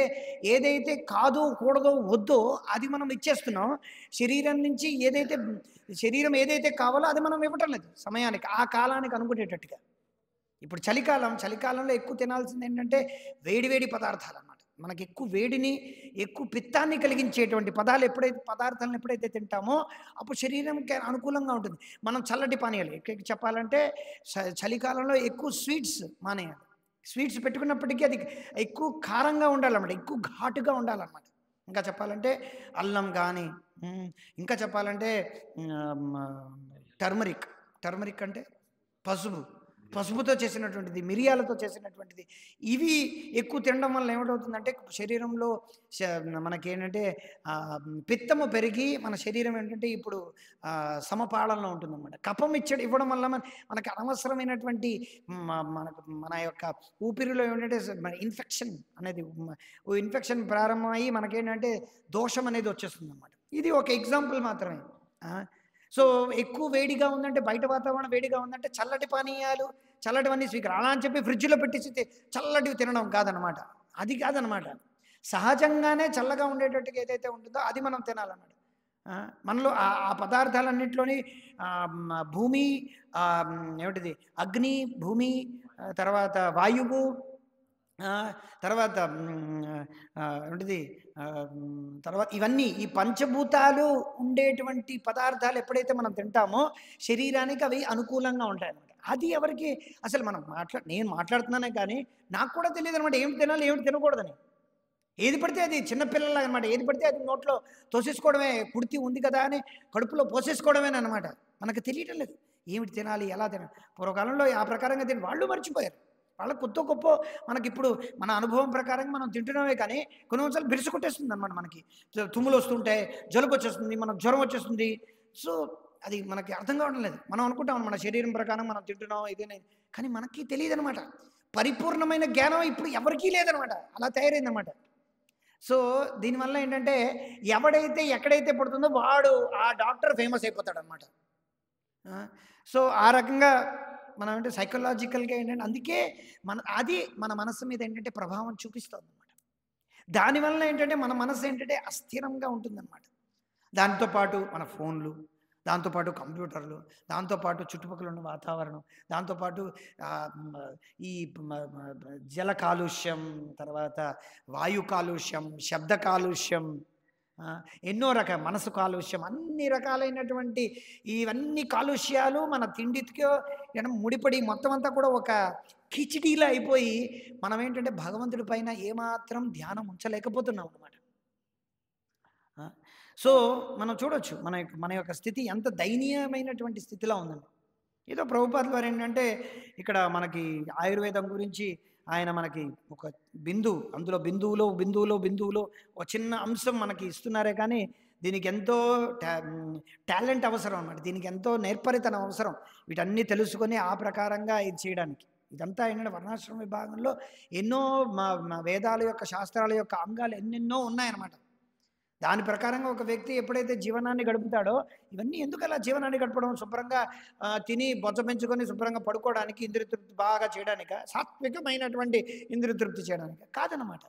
ఏదైతే కాదో కూడదో వద్దో అది మనం ఇచ్చేస్తున్నాం. శరీరం నుంచి శరీరం ఏదైతే కావాలో అది మనం ఇవ్వటం లేదు సమయానికి, ఆ కాలానికి అనుకునేటట్టుగా. ఇప్పుడు చలికాలంలో ఎక్కువ తినాల్సింది ఏంటంటే వేడివేడి పదార్థాలు అన్నమాట. మనకి ఎక్కువ వేడిని, ఎక్కువ పిత్తాన్ని కలిగించేటువంటి పదార్థాలను ఎప్పుడైతే తింటామో అప్పుడు శరీరంకి అనుకూలంగా ఉంటుంది. మనం చల్లటి పానీయాలు చెప్పాలంటే చలికాలంలో ఎక్కువ స్వీట్స్ మానేయాలి. స్వీట్స్ పెట్టుకున్నప్పటికీ అది ఎక్కువ కారంగా ఉండాలన్నమాట, ఎక్కువ ఘాటుగా ఉండాలన్నమాట. ఇంకా చెప్పాలంటే అల్లం కానీ, ఇంకా చెప్పాలంటే టర్మరిక్ అంటే పసుపుతో చేసినటువంటిది, మిరియాలతో చేసినటువంటిది, ఇవి ఎక్కువ తినడం వల్ల ఏమిటవుతుందంటే శరీరంలో మనకేంటంటే పిత్తము పెరిగి మన శరీరం ఏంటంటే ఇప్పుడు సమపాళనలో ఉంటుందన్నమాట. కఫం ఇవ్వడం వల్ల మనకు అనవసరమైనటువంటి మన యొక్క ఊపిరిలో ఏంటంటే ఇన్ఫెక్షన్ ప్రారంభమయ్యి మనకేంటంటే దోషం అనేది వచ్చేస్తుంది అన్నమాట. ఇది ఒక ఎగ్జాంపుల్ మాత్రమే. సో ఎక్కువ వేడిగా ఉందంటే, బయట వాతావరణం వేడిగా ఉందంటే చల్లటి పానీయాలు, చల్లటివన్నీ అలా అని చెప్పి ఫ్రిడ్జ్లో పెట్టేసి చల్లటివి తినడం కాదనమాట. అది కాదనమాట. సహజంగానే చల్లగా ఉండేటట్టుగా ఏదైతే ఉంటుందో అది మనం తినాలన్నమాట. మనలో ఆ పదార్థాలన్నింటిలోని భూమి, ఏమిటిది అగ్ని, భూమి, తర్వాత వాయువు, తర్వాత ఏంటిది తర్వాత ఇవన్నీ ఈ పంచభూతాలు ఉండేటువంటి పదార్థాలు ఎప్పుడైతే మనం తింటామో శరీరానికి అవి అనుకూలంగా ఉంటాయన్నమాట. అది ఎవరికి అసలు నేను మాట్లాడుతున్నానే కానీ నాకు కూడా తెలియదు అనమాట, ఏమిటి తినాలి ఏమిటి తినకూడదని. ఏది పడితే అది చిన్నపిల్లలు అనమాట, ఏది పడితే అది నోట్లో తోసేసుకోవడమే, కుడితి ఉంది కదా అని కడుపులో పోసేసుకోవడమేనమాట. మనకు తెలియటం లేదు ఏమిటి తినాలి, ఎలా తినాలి. పూర్వకాలంలో ఆ ప్రకారంగా తిని వాళ్ళు మర్చిపోయారు. వాళ్ళకి కొత్త గొప్ప మనకిప్పుడు మన అనుభవం ప్రకారంగా మనం తింటున్నామే కానీ కొన్నిసార్లు బిరుసు కొట్టేస్తుంది అనమాట. మనకి తుమ్ములు వస్తుంటాయి, జలుబు వచ్చేస్తుంది, మనకు జ్వరం వచ్చేస్తుంది. సో అది మనకి అర్థం కావడం లేదు. మనం అనుకుంటాం మన శరీరం ప్రకారం మనం తింటున్నాం ఇదేనే, కానీ మనకి తెలియదు అనమాట. పరిపూర్ణమైన జ్ఞానం ఇప్పుడు ఎవరికీ లేదనమాట, అలా తయారైందనమాట. సో దీనివల్ల ఏంటంటే ఎవడైతే ఎక్కడైతే పడుతుందో వాడు ఆ డాక్టర్ ఫేమస్ అయిపోతాడు అనమాట. సో ఆ రకంగా మనం అంటే సైకలాజికల్గా ఏంటంటే అందుకే మన మనస్సు మీద ఏంటంటే ప్రభావం చూపిస్తుంది అనమాట. దానివల్ల ఏంటంటే మన మనస్సు ఏంటంటే అస్థిరంగా ఉంటుందన్నమాట. దాంతోపాటు మన ఫోన్లు, దాంతోపాటు కంప్యూటర్లు, దాంతోపాటు చుట్టుపక్కల ఉన్న వాతావరణం, దాంతోపాటు ఈ జల కాలుష్యం, తర్వాత వాయు కాలుష్యం, శబ్ద కాలుష్యం, ఎన్నో రకాల మనసు కాలుష్యం, అన్ని రకాలైనటువంటి ఇవన్నీ కాలుష్యాలు మన తిండితో ముడిపడి మొత్తం అంతా కూడా ఒక కిచిడీలా అయిపోయి మనం ఏంటంటే భగవంతుడి పైన ఏమాత్రం ధ్యానం ఉంచలేకపోతున్నాం అన్నమాట. సో మనం చూడొచ్చు మన యొక్క స్థితి ఎంత దయనీయమైనటువంటి స్థితిలో ఉందండి. ఏదో ప్రభుపాదుల వారు ఏంటంటే ఇక్కడ మనకి ఆయుర్వేదం గురించి ఆయన మనకి ఒక అందులో బిందువులో ఒక చిన్న అంశం మనకి ఇస్తున్నారే కానీ దీనికి ఎంతో టాలెంట్ అవసరం అన్నమాట. దీనికి ఎంతో నేర్పరితనం అవసరం. వీటన్నీ తెలుసుకొని ఆ ప్రకారంగా ఇది చేయడానికి. ఇదంతా ఏంటంటే వర్ణాశ్రమ విభాగంలో ఎన్నో మా వేదాల యొక్క శాస్త్రాల యొక్క అంగాలు ఎన్నెన్నో ఉన్నాయన్నమాట. దాని ప్రకారంగా ఒక వ్యక్తి ఎప్పుడైతే జీవనాన్ని గడుపుతాడో ఇవన్నీ ఎందుకు అలా జీవనాన్ని గడపడం, శుభ్రంగా తిని బొజ్జ పెంచుకొని శుభ్రంగా పడుకోవడానికి, ఇంద్రియ తృప్తి బాగా చేయడానిక, సాత్వికమైనటువంటి ఇంద్రియ తృప్తి చేయడానికి కాదనమాట.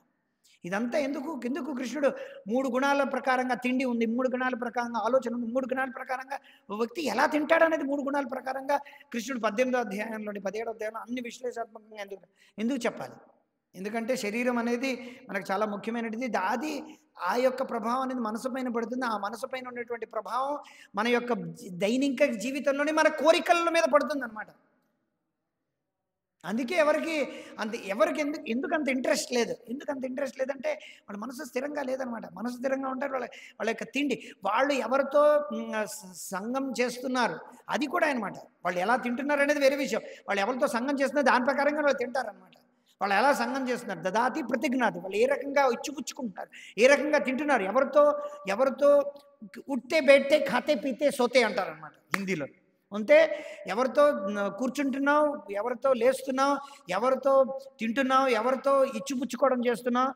ఇదంతా ఎందుకు కృష్ణుడు 3 గుణాల ప్రకారంగా తిండి ఉంది, 3 గుణాల ప్రకారంగా ఆలోచన ఉంది, 3 గుణాల ప్రకారంగా ఒక వ్యక్తి ఎలా తింటాడనేది 3 గుణాల ప్రకారంగా కృష్ణుడు 18వ అధ్యాయంలోని 17వ అధ్యాయంలో అన్ని విశ్లేషాత్మకంగా ఎందుకు చెప్పాలి? ఎందుకంటే శరీరం అనేది మనకు చాలా ముఖ్యమైనది. అది ఆ యొక్క ప్రభావం అనేది మనసు పైన పడుతుంది. ఆ మనసు పైన ఉన్నటువంటి ప్రభావం మన యొక్క దైనిక జీవితంలోనే మన కోరికల మీద పడుతుంది అనమాట. అందుకే ఎవరికి ఎందుకు అంత ఇంట్రెస్ట్ లేదు? ఎందుకు అంత ఇంట్రెస్ట్ లేదంటే వాళ్ళ మనసు స్థిరంగా లేదనమాట. మనసు స్థిరంగా ఉంటారు. వాళ్ళ యొక్క తిండి, వాళ్ళు ఎవరితో సంగం చేస్తున్నారు అది కూడా అనమాట. వాళ్ళు ఎలా తింటున్నారు అనేది వేరే విషయం. వాళ్ళు ఎవరితో సంగం చేస్తున్నారు దాని ప్రకారంగా వాళ్ళు తింటారనమాట. వాళ్ళు ఎలా సంగం చేస్తున్నారు, దదాతి ప్రతిజ్ఞాతి, వాళ్ళు ఏ రకంగా ఇచ్చిపుచ్చుకుంటున్నారు, ఏ రకంగా తింటున్నారు, ఎవరితో ఉట్టే బెట్టే ఖాతే పీతే సోతే అంటారనమాట హిందీలో. అంటే ఎవరితో కూర్చుంటున్నావు, ఎవరితో లేస్తున్నావు, ఎవరితో తింటున్నావు, ఎవరితో ఇచ్చిపుచ్చుకోవడం చేస్తున్నావు,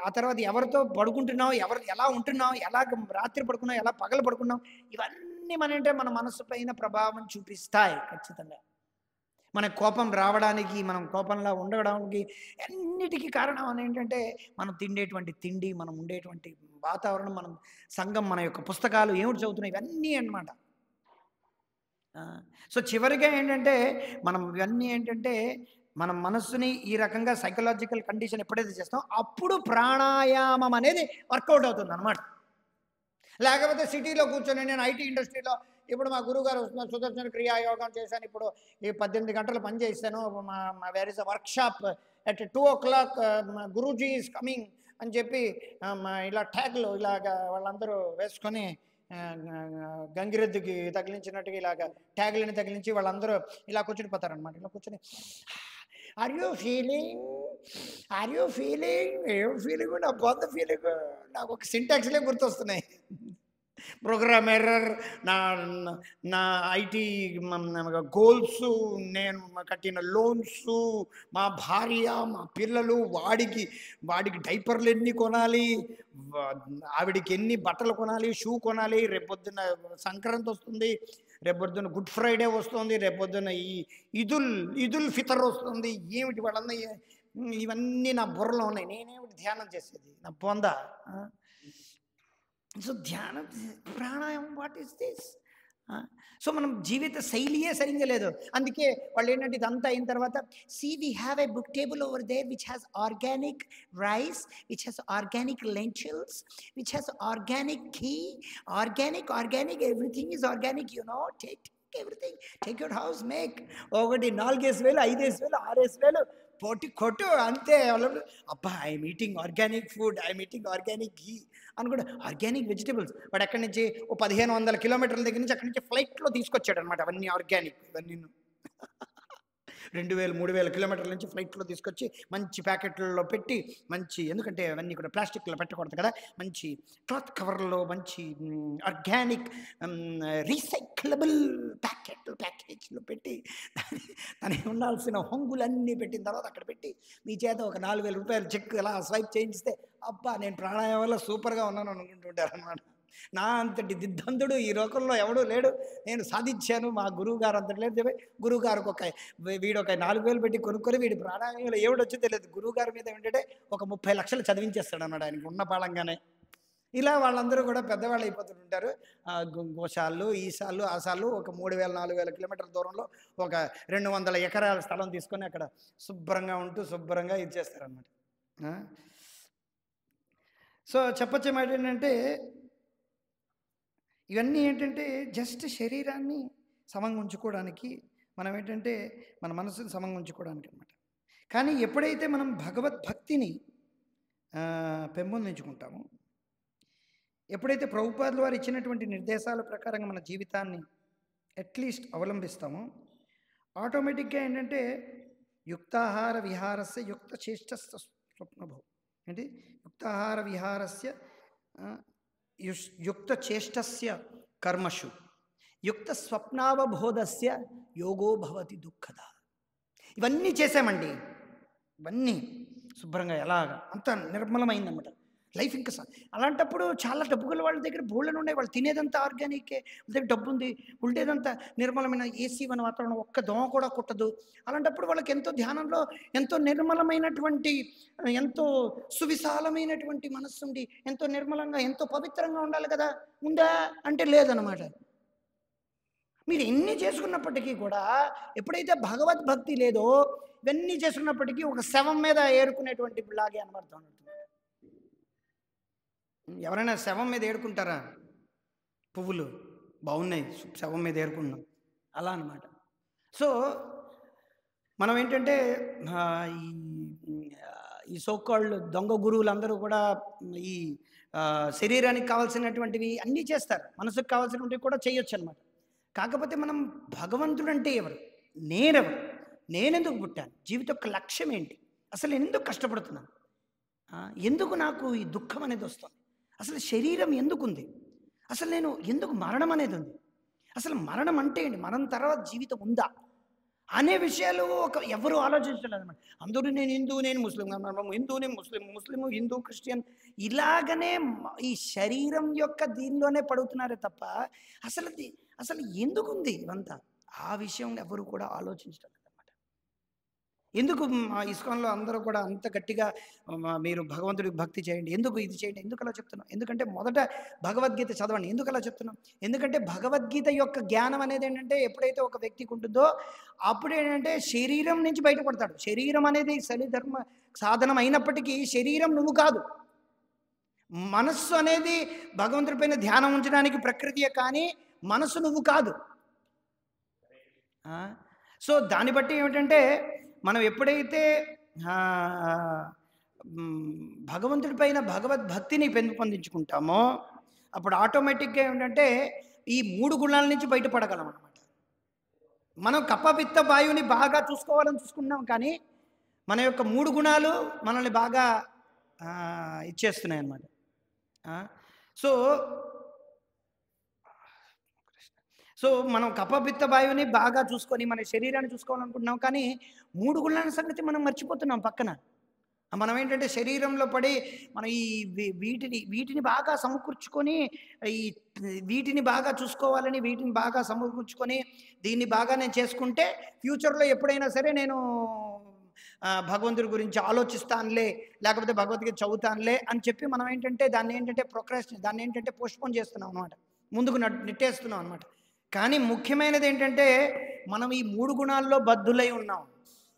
ఆ తర్వాత ఎవరితో పడుకుంటున్నావు, ఎలా ఉంటున్నావు, ఎలా రాత్రి పడుకున్నావు, ఎలా పగలు పడుకున్నావు, ఇవన్నీ మన మనసు పైన ప్రభావం చూపిస్తాయి ఖచ్చితంగా. మన కోపం రావడానికి, మనం కోపంలో ఉండడానికి అన్నిటికీ కారణం అని ఏంటంటే మనం తిండేటువంటి తిండి, మనం ఉండేటువంటి వాతావరణం, మనం సంఘం, మన యొక్క పుస్తకాలు ఏమిటి చదువుతున్నాయి, ఇవన్నీ అన్నమాట. సో చివరిగా ఏంటంటే మనం ఇవన్నీ ఏంటంటే మన మనస్సుని ఈ రకంగా సైకలాజికల్ కండిషన్ ఎప్పుడైతే చేస్తామో అప్పుడు ప్రాణాయామం అనేది వర్కౌట్ అవుతుంది అన్నమాట. లేకపోతే సిటీలో కూర్చొని నేను ఐటీ ఇండస్ట్రీలో ఇప్పుడు మా గురువుగారు వస్తున్నారు, సుదర్శన క్రియాయోగం చేశాను, ఇప్పుడు ఈ 18 గంటలు పని చేస్తాను, where is a workshop at 2 o'clock Guruji is coming అని చెప్పి ఇలా ట్యాగ్లు ఇలాగ వాళ్ళందరూ వేసుకొని గంగిరెద్దుకి తగిలించినట్టుగా ఇలాగ ట్యాగ్లని తగిలించి వాళ్ళందరూ ఇలా కూర్చుని పోతారనమాట. ఇలా కూర్చొని ఆర్ యూ ఫీలింగ్ నా బొంద ఫీలింగ్, నాకు ఒక సింటాక్స్లే గుర్తొస్తున్నాయి. ప్రోగ్రామ్ ఎర్రర్, నా ఐటీ గోల్స్, నేను కట్టిన లోన్స్, మా భార్య, మా పిల్లలు, వాడికి డైపర్లు ఎన్ని కొనాలి, ఆవిడికి ఎన్ని బట్టలు కొనాలి, షూ కొనాలి, రేపొద్దున సంక్రాంతి వస్తుంది, రేపొద్దున గుడ్ ఫ్రైడే వస్తుంది, రేపొద్దున ఈ ఈదుల్ ఫితర్ వస్తుంది, ఏమిటి వాళ్ళందరూ ఇవన్నీ నా బుర్రలో ఉన్నాయి. నేనేమిటి ధ్యానం చేసేది, నా పొందా. సో ధ్యానం, ప్రాణాయామం, వాట్ ఈస్ దిస్? సో మనం జీవిత శైలియే సరిగ్గా లేదు. అందుకే వాళ్ళు ఏంటంటే ఇదంతా అయిన తర్వాత we have a book table over there which has organic rice, which has organic lentils, which has organic ghee, organic, everything is organic, take everything, take your house, make ఒకటి 4,000 5,000 6,000 పోటీ కొట్టు అంతే. అబ్బా I'm eating organic food, I'm eating organic ghee అని కూడా, organic vegetables. వాడు ఎక్కడి నుంచి 1,500 కిలోమీటర్ల దగ్గర నుంచి అక్కడి నుంచి ఫ్లైట్లో తీసుకొచ్చాడు అనమాట అవన్నీ ఆర్గానిక్. ఇవన్నీ 2,000 3,000 కిలోమీటర్ల నుంచి ఫ్లైట్లో తీసుకొచ్చి మంచి ప్యాకెట్లలో పెట్టి, మంచి, ఎందుకంటే అవన్నీ కూడా ప్లాస్టిక్లో పెట్టకూడదు కదా, మంచి క్లాత్ కవర్లో మంచి ఆర్గానిక్ రీసైక్లబుల్ ప్యాకేజ్లో పెట్టి దానికి ఉండాల్సిన హొంగులన్నీ పెట్టిన తర్వాత అక్కడ పెట్టి మీ చేత ఒక 4,000 రూపాయలు చెక్ అలా స్వైప్ చేయిస్తే అబ్బా నేను ప్రాణాయామంలో సూపర్గా ఉన్నాను అనుకుంటుంటారు అనమాట. నా అంతటి దిద్దంతుడు ఈ లోకంలో ఎవడూ లేడు, నేను సాధించాను, మా గురువు గారు అంతటి లేదు. గురువు గారికి వీడు ఒక 4,000 పెట్టి కొనుక్కొని వీడి ప్రాణాయామంలో ఏమిడొచ్చో తెలియదు. గురువు గారి మీద ఏంటంటే ఒక 30 లక్షలు చదివించేస్తాడు అన్నాడు ఆయనకు ఉన్న పాలంగానే. ఇలా వాళ్ళందరూ కూడా పెద్దవాళ్ళు అయిపోతుంటారు. గోశాలు, ఈసాలు, ఆసాలు ఒక 3,000 4,000 కిలోమీటర్ల దూరంలో ఒక 200 ఎకరాల స్థలం తీసుకొని అక్కడ శుభ్రంగా ఉంటూ శుభ్రంగా ఇది చేస్తారనమాట. సో చెప్పొచ్చే మాట ఏంటంటే ఇవన్నీ ఏంటంటే జస్ట్ శరీరాన్ని సమంగా ఉంచుకోవడానికి, మనం ఏంటంటే మన మనసుని సమంగా ఉంచుకోవడానికి అనమాట. కానీ ఎప్పుడైతే మనం భగవద్భక్తిని పెంపొందించుకుంటామో, ఎప్పుడైతే ప్రభుపాదుల వారు ఇచ్చినటువంటి నిర్దేశాల ప్రకారంగా మన జీవితాన్ని అట్లీస్ట్ అవలంబిస్తామో ఆటోమేటిక్గా ఏంటంటే యుక్తాహార విహారస్య యుక్త చేష్టస్థ స్వప్నభో ఏంటి యుక్తాహార విహారస్య యుక్త చేష్టస్య కర్మషు యుక్త స్వప్నావబోధస్య యోగో భవతి దుఃఖద. ఇవన్నీ చేసామండి, ఇవన్నీ శుభ్రంగా ఎలాగా అంత నిర్మలమైందన్నమాట లైఫ్. ఇంకా అలాంటప్పుడు చాలా డబ్బు గల వాళ్ళ దగ్గర బోళ్ళను ఉన్నాయి, వాళ్ళు తినేదంతా ఆర్గానికే, వాళ్ళ దగ్గర డబ్బు ఉంది, ఉండేదంతా నిర్మలమైన ఏసీ వన వాతావరణం, ఒక్క దోమ కూడా కుట్టదు. అలాంటప్పుడు వాళ్ళకి ఎంతో ధ్యానంలో ఎంతో నిర్మలమైనటువంటి ఎంతో సువిశాలమైనటువంటి మనస్సు ఉండి ఎంతో నిర్మలంగా ఎంతో పవిత్రంగా ఉండాలి కదా. ఉందా అంటే లేదనమాట. మీరు ఎన్ని చేసుకున్నప్పటికీ కూడా ఎప్పుడైతే భగవద్భక్తి లేదో ఇవన్నీ చేసుకున్నప్పటికీ ఒక శవం మీద ఏరుకునేటువంటి లాగే అనబడుతూ ఉంటుంది. ఎవరైనా శవం మీద ఏరుకుంటారా? పువ్వులు బాగున్నాయి శవం మీద ఏరుకున్నాం అలా అనమాట. సో మనం ఏంటంటే ఈ సోకాళ్ళు దొంగ గురువులందరూ కూడా ఈ శరీరానికి కావాల్సినటువంటివి అన్నీ చేస్తారు, మనసుకు కావాల్సినటువంటివి కూడా చేయొచ్చు అనమాట. కాకపోతే మనం భగవంతుడు అంటే ఎవరు, నేనెవరు, నేనెందుకు పుట్టాను, జీవితం యొక్క లక్ష్యం ఏంటి, అసలు నేను ఎందుకు కష్టపడుతున్నాను, ఎందుకు నాకు ఈ దుఃఖం అనేది వస్తుంది, అసలు శరీరం ఎందుకుంది, అసలు నేను ఎందుకు మరణం అనేది ఉంది, అసలు మరణం అంటే ఏంటి, మరణం తర్వాత జీవితం ఉందా అనే విషయాలు ఎవరు ఆలోచించలేదు అనమాట. అందరూ నేను హిందూ, నేను ముస్లిం, హిందూ నేను ముస్లిం హిందూ క్రిస్టియన్ ఇలాగనే ఈ శరీరం యొక్క దీనిలోనే పడుతున్నారే తప్ప అసలు ఎందుకుంది ఇవంతా ఆ విషయం ఎవరు కూడా ఆలోచించలేదు అనమాట. ఎందుకు ఇస్కాన్లో అందరూ కూడా అంత గట్టిగా మీరు భగవంతుడికి భక్తి చేయండి, ఎందుకు ఇది చేయండి, ఎందుకు అలా చెప్తున్నాం, ఎందుకంటే మొదట భగవద్గీత చదవండి. ఎందుకు అలా చెప్తున్నాం, ఎందుకంటే భగవద్గీత యొక్క జ్ఞానం అనేది ఏంటంటే ఎప్పుడైతే ఒక వ్యక్తికి ఉంటుందో అప్పుడు ఏంటంటే శరీరం నుంచి బయటపడతాడు. శరీరం అనేది శరీధర్మ సాధనం అయినప్పటికీ శరీరం నువ్వు కాదు. మనస్సు అనేది భగవంతుడి పైన ధ్యానం ఉంచడానికి ప్రకృతియే కానీ మనసు నువ్వు కాదు. సో దాన్ని బట్టి ఏమిటంటే మనం ఎప్పుడైతే భగవంతుడి పైన భగవద్భక్తిని పెంపొందించుకుంటామో అప్పుడు ఆటోమేటిక్గా ఏమిటంటే ఈ 3 గుణాల నుంచి బయటపడగలం అనమాట. మనం కప్పపిత్త వాయువుని బాగా చూసుకోవాలని చూసుకుంటున్నాం కానీ మన యొక్క 3 గుణాలు మనల్ని బాగా ఇచ్చేస్తున్నాయి అన్నమాట. సో మనం కప్పపిత్త వాయువుని బాగా చూసుకొని మన శరీరాన్ని చూసుకోవాలనుకుంటున్నాం కానీ 3 గుణాల సంగతి మనం మర్చిపోతున్నాం పక్కన. మనం ఏంటంటే శరీరంలో పడి మనం ఈ వీటిని బాగా సమకూర్చుకొని వీటిని బాగా చూసుకోవాలని వీటిని బాగా సమకూర్చుకొని దీన్ని బాగా నేను చేసుకుంటే ఫ్యూచర్లో ఎప్పుడైనా సరే నేను భగవంతుడి గురించి ఆలోచిస్తానులే లేకపోతే భగవద్గీత చదువుతానులే అని చెప్పి మనం ఏంటంటే దాన్ని పోస్ట్పోన్ చేస్తున్నాం అనమాట, ముందుకు నెట్టేస్తున్నాం అనమాట. కానీ ముఖ్యమైనది ఏంటంటే మనం ఈ 3 గుణాల్లో బద్ధులై ఉన్నాం.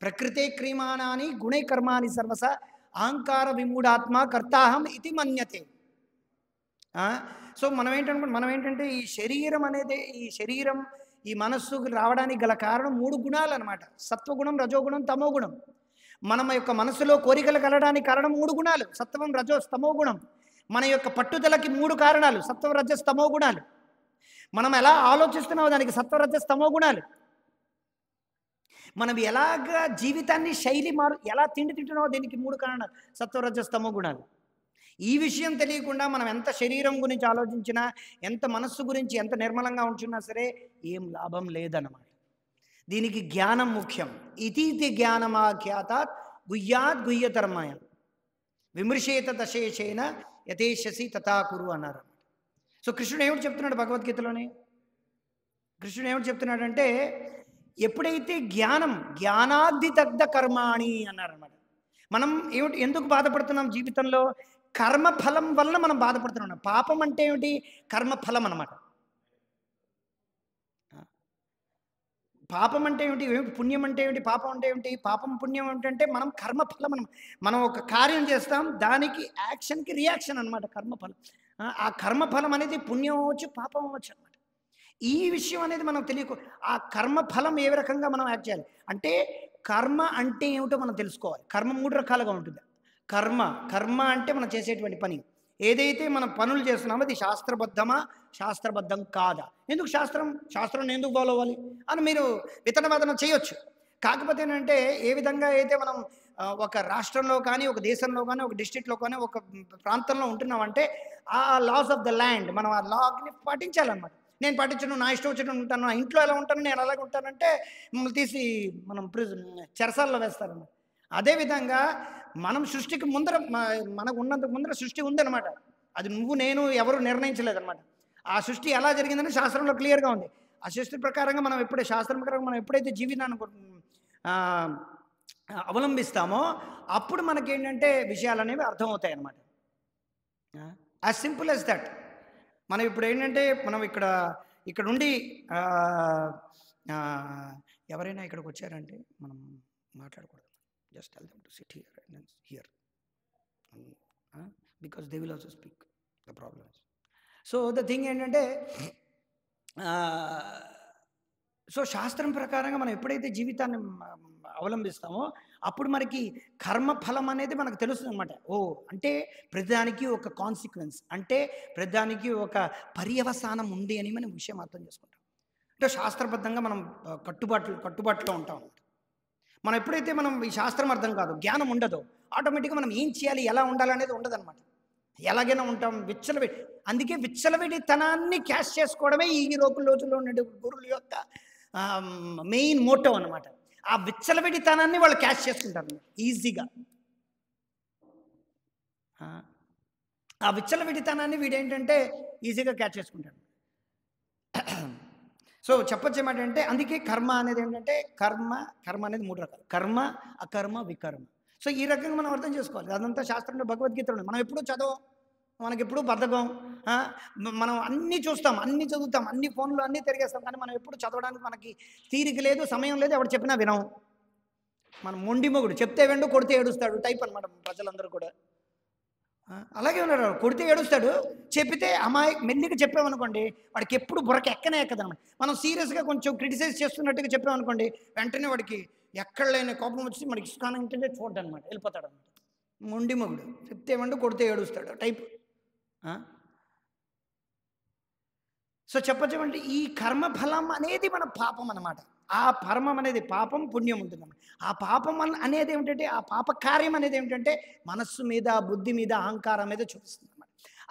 ప్రకృతే క్రియమాణాని గుణై కర్మాని సర్వస అహంకార విమూఢాత్మ కర్తాహం ఇది మన్యతే. సో మనం ఏంటంటే ఈ శరీరం అనేది ఈ మనస్సుకు రావడానికి గల కారణం 3 గుణాలు అనమాట. సత్వగుణం, రజోగుణం, తమోగుణం. మన యొక్క మనసులో కోరికలు కలగడానికి కారణం 3 గుణాలు, సత్వం, రజో, తమో గుణం. మన యొక్క పట్టుదలకి 3 కారణాలు, సత్వ, రజస్, తమో గుణాలు. మనం ఎలా ఆలోచిస్తున్నామో దానికి సత్వ, రజస్, తమో గుణాలు. మనం ఎలాగా జీవితాన్ని ఎలా తిండి తింటున్నామో దీనికి 3 కారణాలు, సత్వ, రజస్, తమో గుణాలు. ఈ విషయం తెలియకుండా మనం ఎంత శరీరం గురించి ఆలోచించినా ఎంత మనస్సు గురించి ఎంత నిర్మలంగా ఉంచున్నా సరే ఏం లాభం లేదన్నమాట. దీనికి జ్ఞానం ముఖ్యం. ఇతి జ్ఞానమాఖ్యాతాత్ గుహ్యాత్ గుహ్యతరమాయ విమృశేత దశేషేన యథేశసి తథాకురు అన్నారు. సో కృష్ణుడు ఏమిటి చెప్తున్నాడు భగవద్గీతలోని? కృష్ణుడు ఏమిటి చెప్తున్నాడంటే ఎప్పుడైతే జ్ఞానాగ్నిదగ్ధ కర్మాణి అన్నారన్నమాట. మనం ఎందుకు బాధపడుతున్నాం జీవితంలో? కర్మఫలం వల్ల మనం బాధపడుతున్నాం. పాపం అంటే ఏమిటి? కర్మఫలం అన్నమాట. పాపం అంటే ఏమిటి? పుణ్యం అంటే ఏమిటి? పాపం అంటే ఏమిటి? పాపం పుణ్యం ఏమిటంటే మనం కర్మఫలం మనం ఒక కార్యం చేస్తాం, దానికి యాక్షన్కి రియాక్షన్ అనమాట కర్మఫలం. ఆ కర్మఫలం అనేది పుణ్యం అవ్వచ్చు, పాపం అవ్వచ్చు అనమాట. ఈ విషయం అనేది మనం తెలియకు. ఆ కర్మఫలం ఏ రకంగా మనం యాక్ట్ చేయాలి అంటే కర్మ అంటే ఏమిటో మనం తెలుసుకోవాలి. కర్మ 3 రకాలుగా ఉంటుంది. కర్మ అంటే మనం చేసేటువంటి పని. ఏదైతే మనం పనులు చేస్తున్నామో అది శాస్త్రబద్ధమా శాస్త్రబద్ధం కాదా, ఎందుకు శాస్త్రం ఎందుకు ఫాలో అవ్వాలి అని మీరు విత్తనవాదన చేయొచ్చు. కాకపోతే ఏంటంటే ఏ విధంగా అయితే మనం ఒక రాష్ట్రంలో కానీ ఒక దేశంలో కానీ ఒక డిస్ట్రిక్ట్లో కానీ ఒక ప్రాంతంలో ఉంటున్నామంటే ఆ లాస్ ఆఫ్ ద ల్యాండ్ మనం ఆ లాని పాటించాలన్నమాట. నేను పాటించను, నా ఇష్టం వచ్చినట్టు ఉంటాను, నా ఇంట్లో ఎలా ఉంటాను, నేను అలాగే ఉంటానంటే మమ్మల్ని తీసి మనం చెరసాల్లో వేస్తారన్నమాట. అదేవిధంగా మనం సృష్టికి ముందర మనకు ఉన్నందుకు ముందర సృష్టి ఉందన్నమాట. అది నువ్వు నేను ఎవరు నిర్ణయించలేదన్నమాట. ఆ సృష్టి ఎలా జరిగిందని శాస్త్రంలో క్లియర్గా ఉంది. ఆ సృష్టి ప్రకారంగా మనం శాస్త్రం ప్రకారంగా మనం ఎప్పుడైతే జీవితాన్ని అవలంబిస్తామో అప్పుడు మనకేంటంటే విషయాలు అనేవి అర్థమవుతాయి అన్నమాట. As simple as that. మనం ఇప్పుడు ఏంటంటే మనం ఇక్కడ నుండి ఎవరైనా ఇక్కడికి వచ్చారంటే మనం మాట్లాడకూడదు. Just tell them to SIT here because they will also speak the problems. So the thing ఏంటంటే సో శాస్త్రం ప్రకారంగా మనం ఎప్పుడైతే జీవితాన్ని అవలంబిస్తామో అప్పుడు మనకి కర్మఫలం అనేది మనకు తెలుస్తుంది అనమాట. అంటే ప్రతిదానికి ఒక కాన్సిక్వెన్స్, అంటే ప్రతిదానికి ఒక పర్యవసానం ఉంది అని మనం విషయం అర్థం చేసుకుంటాం. అంటే శాస్త్రబద్ధంగా మనం కట్టుబాటులో ఉంటాం అనమాట. మనం ఎప్పుడైతే మనం ఈ శాస్త్రం అర్థం కాదు, జ్ఞానం ఉండదో, ఆటోమేటిక్గా మనం ఏం చేయాలి, ఎలా ఉండాలి అనేది ఉండదన్నమాట. ఎలాగైనా ఉంటాం అందుకే విచ్చలవిడితనాన్ని క్యాష్ చేసుకోవడమే ఈ రోజుల్లో ఉండే గురువుల యొక్క మెయిన్ మోటో అనమాట. ఆ విచ్చలవిడితనాన్ని వాళ్ళు క్యాష్ చేసుకుంటారు ఈజీగా. ఆ విచ్చలవిడితనాన్ని వీడేంటంటే ఈజీగా క్యాచ్ చేసుకుంటాడు. సో చెప్పొచ్చు ఏమంటే అందుకే కర్మ అనేది ఏంటంటే కర్మ అనేది 3 రకాలు: కర్మ, అకర్మ, వికర్మ. సో ఈ రకంగా మనం అర్థం చేసుకోవాలి. అదంతా శాస్త్రంలో భగవద్గీతలో మనం ఎప్పుడూ చదవం, మనకి ఎప్పుడు బద్ధకం, మనం అన్నీ చూస్తాం, అన్నీ చదువుతాం, అన్ని ఫోన్లు అన్నీ తిరిగేస్తాం, కానీ మనం ఎప్పుడు చదవడానికి మనకి తీరిక లేదు, సమయం లేదు, ఎవరు చెప్పినా వినం. మనం మొండి మొగుడు, చెప్తే వెండు కొడితే ఏడుస్తాడు టైప్ అనమాట ప్రజలందరూ కూడా. అలాగే ఉన్నారు, కొడితే ఏడుస్తాడు, చెప్పితే మెల్లిగా చెప్పామనుకోండి వాడికి ఎప్పుడు బుర్రకి ఎక్కదనమాట. మనం సీరియస్గా కొంచెం క్రిటిసైజ్ చేస్తున్నట్టుగా చెప్పామనుకోండి వెంటనే వాడికి ఎక్కడ లేని కోపం వచ్చి మనకి ఇష్టాన్ని ఏంటంటే చూడడం అనమాట, వెళ్ళిపోతాడు అనమాట. మొండి మొగుడు, చెప్తే వెండు కొడితే ఏడుస్తాడు టైప్. సో చెప్పచ్చేమంటే ఈ కర్మఫలం అనేది మన పాపం అన్నమాట. ఆ పరమం అనేది పాపం, పుణ్యం ఉంటుందన్నమాట. ఆ పాపం అనేది ఏమిటంటే ఆ పాప కార్యం అనేది ఏమిటంటే మనస్సు మీద, బుద్ధి మీద, అహంకారం మీద చూపిస్తుంది అన్నమాట.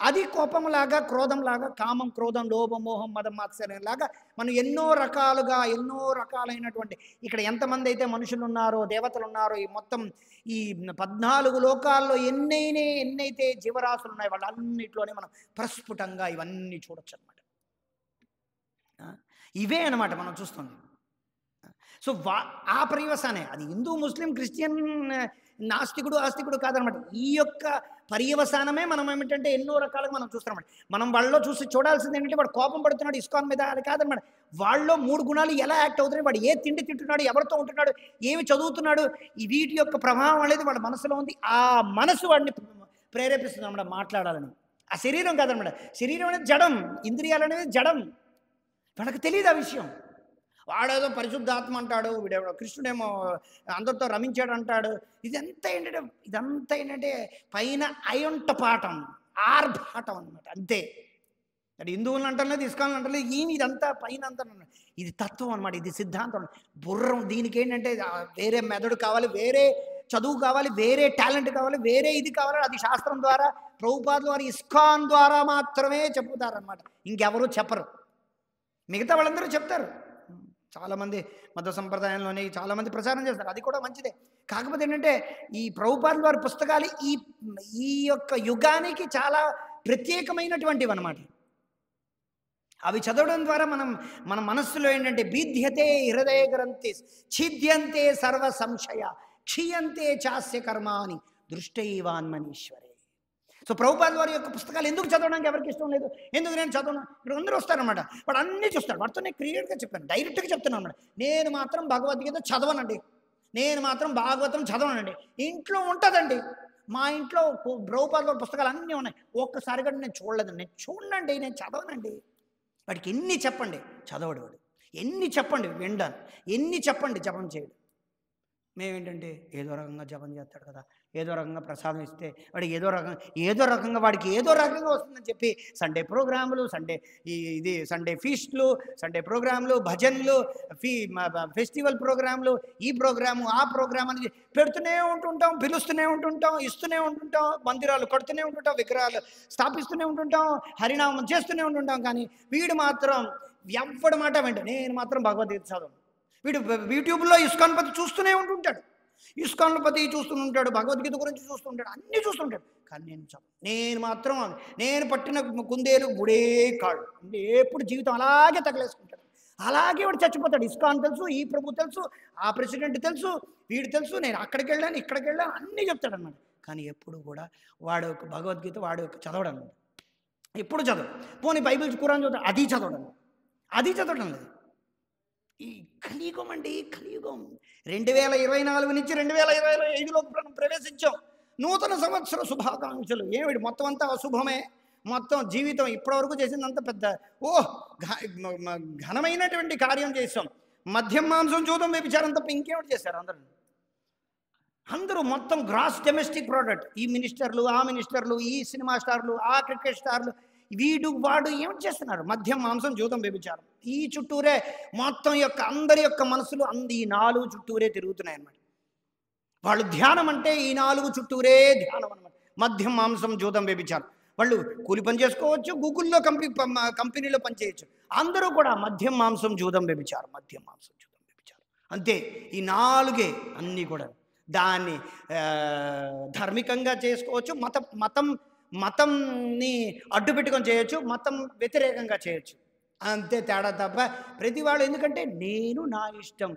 అది కోపంలాగా, క్రోధంలాగా, కామం, క్రోధం, లోభం, మోహం, మదం, మాత్సర్యంలాగా మనం ఎన్నో రకాలైనటువంటి ఇక్కడ ఎంతమంది అయితే మనుషులు ఉన్నారో, దేవతలు ఉన్నారో, ఈ మొత్తం ఈ 14 లోకాల్లో ఎన్నైతే జీవరాశులు ఉన్నాయో వాళ్ళన్నింటిలోనే మనం ప్రస్ఫుటంగా ఇవన్నీ చూడొచ్చు అనమాట. ఇవే అనమాట మనం చూస్తుంది. సో ఆ పర్యవసానే అది హిందూ, ముస్లిం, క్రిస్టియన్, నాస్తికుడు, ఆస్తికుడు కాదనమాట. ఈ యొక్క పర్యవసానమే మనం ఏమిటంటే ఎన్నో రకాలుగా మనం చూస్తామన్నమాట. మనం వాళ్ళలో చూడాల్సింది ఏంటంటే వాడు కోపం పడుతున్నాడు ఇస్కాన్ మీద, అది కాదనమాట. వాళ్ళలో 3 గుణాలు ఎలా యాక్ట్ అవుతున్నాయి, వాడు ఏ తిండి తింటున్నాడు, ఎవరితో ఉంటున్నాడు, ఏమి చదువుతున్నాడు, ఈ వీటి యొక్క ప్రభావం అనేది వాడి మనసులో ఉంది. ఆ మనసు వాడిని ప్రేరేపిస్తుంది అన్నమాట మాట్లాడాలని. ఆ శరీరం కాదనమాట. శరీరం అనేది జడం, ఇంద్రియాలు అనేది జడం. వాళ్ళకి తెలియదు ఆ విషయం. వాడేదో పరిశుద్ధాత్మ అంటాడు, వీడేమో కృష్ణుడేమో అందరితో రమించాడు అంటాడు. ఇదంతా ఏంటంటే పైన అయంటపాఠం, ఆర్భాటం అనమాట, అంతే. అది హిందువులను అంటలేదు, ఇస్కాన్లు అంటలేదు, ఇదంతా పైన అంతా ఇది తత్వం అనమాట, ఇది సిద్ధాంతం. బుర్రం దీనికి ఏంటంటే వేరే మెదడు కావాలి, వేరే చదువు కావాలి, వేరే టాలెంట్ కావాలి, వేరే ఇది కావాలి. అది శాస్త్రం ద్వారా, ప్రభుపాదుల వారి ఇస్కాన్ ద్వారా మాత్రమే చెప్పుతారనమాట, ఇంకెవరూ చెప్పరు. మిగతా వాళ్ళందరూ చెప్తారు. చాలామంది మత సంప్రదాయంలోనే చాలామంది ప్రచారం చేస్తారు, అది కూడా మంచిదే. కాకపోతే ఏంటంటే ఈ ప్రభుపాదుల వారి పుస్తకాలు ఈ యొక్క యుగానికి చాలా ప్రత్యేకమైనటువంటివి అన్నమాట. అవి చదవడం ద్వారా మన మనస్సులో ఏంటంటే బీధ్యతే హృదయ గ్రంథి ఛిద్యంతే సర్వ సంశయ క్షీయంతే చాస్య కర్మాని దృష్టైవాన్మనీశ్వరే. సో ప్రభుపాదుల వారి యొక్క పుస్తకాలు ఎందుకు చదవడానికి ఎవరికి ఇష్టం లేదు, ఎందుకు నేను చదవను, ఇక్కడ అందరూ వస్తారనమాట, వాడు అన్నీ చూస్తాడు. వాడితో నేను క్లియర్గా చెప్పాను, డైరెక్ట్గా చెప్తున్నాను అన్నమాట. నేను మాత్రం భగవద్గీత చదవనండి, నేను మాత్రం భాగవతం చదవనండి. ఇంట్లో ఉంటుందండి, మా ఇంట్లో ప్రభుపాదుల వారి పుస్తకాలు అన్నీ ఉన్నాయి, ఒక్కసారిగా నేను చూడలేదండి. నేను చూడనండి, నేను చదవనండి. వాడికి ఎన్ని చెప్పండి చదవడు, వాడు ఎన్ని చెప్పండి విండాను, ఎన్ని చెప్పండి జపం చేయడు. మేమేంటంటే ఏదో రకంగా జపం చేస్తాడు కదా, ఏదో రకంగా ప్రసాదం ఇస్తే వాడు ఏదో రకంగా వాడికి ఏదో రకంగా వస్తుందని చెప్పి సండే ప్రోగ్రాములు, ఇది సండే ఫీస్ట్లు, సండే ప్రోగ్రాములు, భజన్లు, ఫెస్టివల్ ప్రోగ్రాములు, ఈ ప్రోగ్రాము ఆ ప్రోగ్రామ్ అని పెడుతూనే ఉంటుంటాం, పిలుస్తూనే ఉంటుంటాం, ఇస్తూనే ఉంటుంటాం, మందిరాలు కడుతూనే ఉంటుంటాం, విగ్రహాలు స్థాపిస్తూనే ఉంటుంటాం, హరినామం చేస్తూనే ఉంటుంటాం. కానీ వీడు మాత్రం ఎవ్వడి మాట వెంట నేను మాత్రం భగవద్గీత చదవను. వీడు యూట్యూబ్లో ఇస్కాన్పతి చూస్తూనే ఉంటుంటాడు, ఇస్కాన్పతి చూస్తుంటాడు, భగవద్గీత గురించి చూస్తుంటాడు, అన్నీ చూస్తుంటాడు. కానీ నేను మాత్రం నేను పట్టిన కుందేలు గుడే కాడు అంటే ఎప్పుడు జీవితం అలాగే తగలేసుకుంటాడు. అలాగే వాడు చచ్చిపోతాడు. ఇస్కాన్ తెలుసు, ఈ ప్రభు తెలుసు, ఆ ప్రెసిడెంట్ తెలుసు, వీడు తెలుసు, నేను అక్కడికి వెళ్ళాను ఇక్కడికి వెళ్ళాను అన్నీ చెప్తాడు అన్నమాట. కానీ ఎప్పుడు కూడా వాడు భగవద్గీత వాడు చదవడం అన్నమాట. ఎప్పుడు చదవడు. పోనీ బైబిల్ ఖురాన్ చదువుతాడు, అది చదవడం లేదు. ఈ కలియుగం అండి, కలియుగం 2024 నుంచి 2025లోకి మనం ప్రవేశించాం. నూతన సంవత్సర శుభాకాంక్షలు. ఏమిటి మొత్తం అంతా అశుభమే, మొత్తం జీవితం ఇప్పటివరకు చేసిందంత పెద్ద ఘనమైనటువంటి కార్యం చేసాం. మద్యం మాంసం చూద్దాం వ్యభిచారం తప్ప ఇంకేమిటి చేశారు అందరూ మొత్తం గ్రాస్ డొమెస్టిక్ ప్రోడక్ట్. ఈ మినిస్టర్లు, ఆ మినిస్టర్లు, ఈ సినిమా స్టార్లు, ఆ క్రికెట్ స్టార్లు, వీడు వాడు ఏమిటి చేస్తున్నారు? మద్యం మాంసం జూదం వ్యభిచారం. ఈ చుట్టూరే మొత్తం అందరి యొక్క మనసులు ఈ 4 చుట్టూరే తిరుగుతున్నాయి అన్నమాట. వాళ్ళు ధ్యానం అంటే ఈ 4 చుట్టూరే ధ్యానం అనమాట. మద్యం మాంసం జూదం వ్యభిచారం. వాళ్ళు కూలి పని చేసుకోవచ్చు, గూగుల్లో కంపెనీలో పనిచేయచ్చు. అందరూ కూడా మద్యం మాంసం జూదం వ్యభిచారం, మద్యం మాంసం జూదం వ్యభిచారం అంతే. ఈ 4 అన్నీ కూడా దాన్ని ధార్మికంగా చేసుకోవచ్చు, మతంని అడ్డు పెట్టుకొని చేయొచ్చు, మతం వ్యతిరేకంగా చేయొచ్చు, అంతే తేడా తప్ప ప్రతి వాళ్ళు. ఎందుకంటే నేను నా ఇష్టం,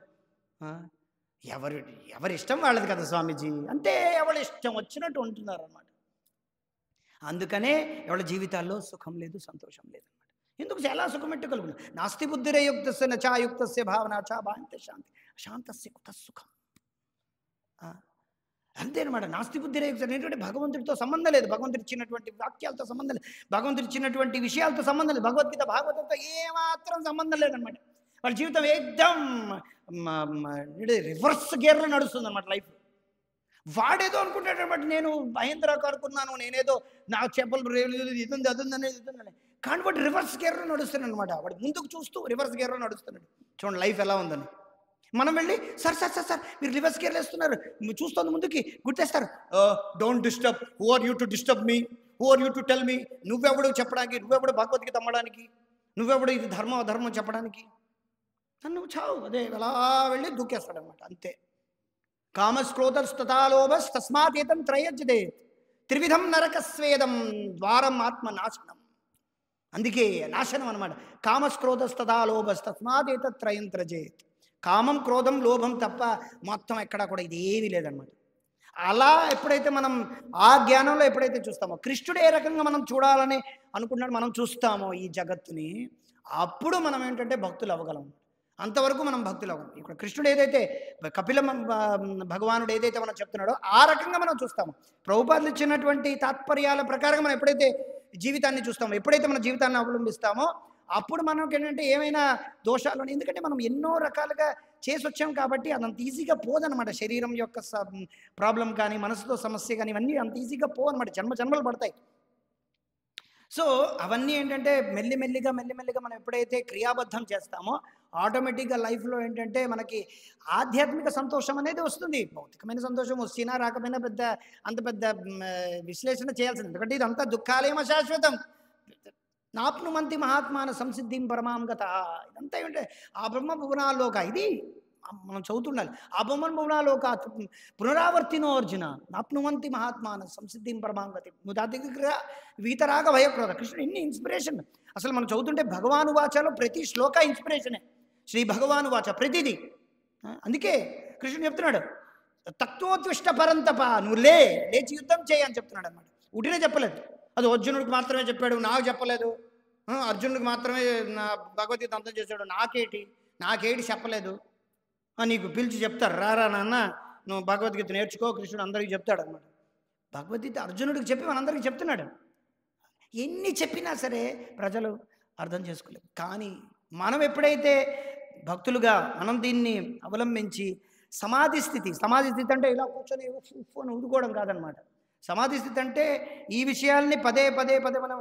ఎవరి ఇష్టం వాళ్ళది కదా స్వామీజీ, అంతే ఎవరి ఇష్టం వచ్చినట్టు ఉంటున్నారు అన్నమాట. అందుకనే ఎవరి జీవితాల్లో సుఖం లేదు, సంతోషం లేదన్నమాట. ఎందుకు చాలా సుఖం ఎట్టుకలుగుతుంది. నాస్తి బుద్ధిరయుక్తస్య నచాయుక్తస్య భావన చ భాంతే శాంతి శాంతస్య కుత సుఖం. అంతేనమాట. నాస్తి బుద్ధిరయుక్త ఏంటంటే భగవంతుడితో సంబంధం లేదు, భగవంతుడు ఇచ్చినటువంటి వాక్యాలతో సంబంధం లేదు, భగవంతుడు ఇచ్చినటువంటి విషయాలతో సంబంధం లేదు, భగవద్గీత భాగవతంతో ఏమాత్రం సంబంధం లేదనమాట. వాళ్ళ జీవితం ఏకదం రివర్స్ గేర్లో నడుస్తుంది అన్నమాట లైఫ్. వాడేదో అనుకుంటాడు అనమాట, నేను మహేంద్ర కారుకున్నాను, నేనేదో నాకు చెప్పలు ఇది ఉంది అది ఉందనేది ఇది ఉందని. కానీ వాడు రివర్స్ గేర్లో నడుస్తున్నాడు అనమాట. వాడు ముందుకు చూస్తూ రివర్స్ గేర్లో నడుస్తున్నాడు. చూడండి లైఫ్ ఎలా ఉందని. మనం వెళ్ళి సార్ మీరు రివర్స్ గేర్లు వేస్తున్నారు, చూస్తుంది ముందుకి గుర్తేస్తారు. Don't disturb, who are you to disturb me, who are you to tell me. నువ్వెవడు చెప్పడానికి, నువ్వెవడు భగవద్గీత అమ్మడానికి, నువ్వెవడు ఇది ధర్మం అధర్మం చెప్పడానికి, నన్ను చావు. అదే అలా వెళ్ళి దూకేస్తాడనమాట అంతే. కామస్క్రోధస్తథాలోభస్ తస్మాతేతం త్రయజ్జదేత్ త్రివిధం నరకస్వేదం ద్వారం ఆత్మ నాశనం. అందుకే నాశనం అనమాట. కామస్క్రోధస్తథాలోభస్ తస్మాతేత త్రయం త్రజేత్. కామం, క్రోధం, లోభం తప్ప మొత్తం ఎక్కడా కూడా ఇది ఏమీ లేదనమాట. అలా ఎప్పుడైతే మనం ఆ జ్ఞానంలో ఎప్పుడైతే చూస్తామో, కృష్ణుడు ఏ రకంగా మనం చూడాలని అనుకున్నాడు మనం చూస్తామో ఈ జగత్తుని, అప్పుడు మనం ఏంటంటే భక్తులు అవ్వగలం. అంతవరకు మనం భక్తులు అవ్వగలం. ఇక్కడ కృష్ణుడు ఏదైతే కపిల భగవానుడు ఏదైతే మనం చెప్తున్నాడో ఆ రకంగా మనం చూస్తాము. ప్రభుపాదులు ఇచ్చినటువంటి తాత్పర్యాల ప్రకారంగా మనం ఎప్పుడైతే జీవితాన్ని చూస్తామో, ఎప్పుడైతే మన జీవితాన్ని అవలంబిస్తామో, అప్పుడు మనకి ఏంటంటే ఏమైనా దోషాలు, ఎందుకంటే మనం ఎన్నో రకాలుగా చేసి వచ్చాం కాబట్టి అదంత ఈజీగా పోదనమాట. శరీరం యొక్క ప్రాబ్లం కానీ, మనసుతో సమస్య కానీ, ఇవన్నీ అంత ఈజీగా పోవన్నమాట. జన్మలు పడతాయి. సో అవన్నీ ఏంటంటే మెల్లిమెల్లిగా మనం ఎప్పుడైతే క్రియాబద్ధం చేస్తామో ఆటోమేటిక్గా లైఫ్లో ఏంటంటే మనకి ఆధ్యాత్మిక సంతోషం అనేది వస్తుంది. భౌతికమైన సంతోషం వచ్చినా రాకపోయినా అంత పెద్ద విశ్లేషణ చేయాల్సింది. ఎందుకంటే ఇదంతా దుఃఖాలేమ శాశ్వతం. నాప్నుమంతి మహాత్మాన సంసిద్ధిం పరమాంగత. ఇదంతా ఏంటంటే ఆ బ్రహ్మ భువనాలోక, ఇది మనం చదువుతుండాలి. ఆ బ్రహ్మ భువనాలోక పునరావర్తినో అర్జున నాప్నుమంతి మహాత్మాన సంసిద్ధిం పరమాంగతి ముదాదిగ్ర వీతరాగ భయక్రోధ. కృష్ణుడు ఎన్ని ఇన్స్పిరేషన్. అసలు మనం చదువుతుంటే భగవాను వాచలో ప్రతి శ్లోక ఇన్స్పిరేషనే. శ్రీ భగవాను వాచ ప్రతిదీ. అందుకే కృష్ణుడు చెప్తున్నాడు, తత్వోత్విష్ట పరంతప, నువ్వు లేచి యుద్ధం చేయని చెప్తున్నాడు అన్నమాట. ఉటినే చెప్పలేదు. అది అర్జునుడికి మాత్రమే చెప్పాడు, నాకు చెప్పలేదు. అర్జునుడికి మాత్రమే నా భగవద్గీత అంతం చేశాడు, నాకేటి చెప్పలేదు. నీకు పిలిచి చెప్తారు, రారా నాన్న నువ్వు భగవద్గీత నేర్చుకో, కృష్ణుడు అందరికీ చెప్తాడు అనమాట. భగవద్గీత అర్జునుడికి చెప్పి మనందరికీ చెప్తున్నాడు. ఎన్ని చెప్పినా సరే ప్రజలు అర్థం చేసుకోలేదు. కానీ మనం ఎప్పుడైతే భక్తులుగా మనం దీన్ని అవలంబించి సమాధి స్థితి. సమాధి స్థితి అంటే ఇలా కూర్చొని ఉఫ్ అని ఊదుకోవడం కాదనమాట. సమాధి స్థితి అంటే ఈ విషయాల్ని పదే పదే పదే మనం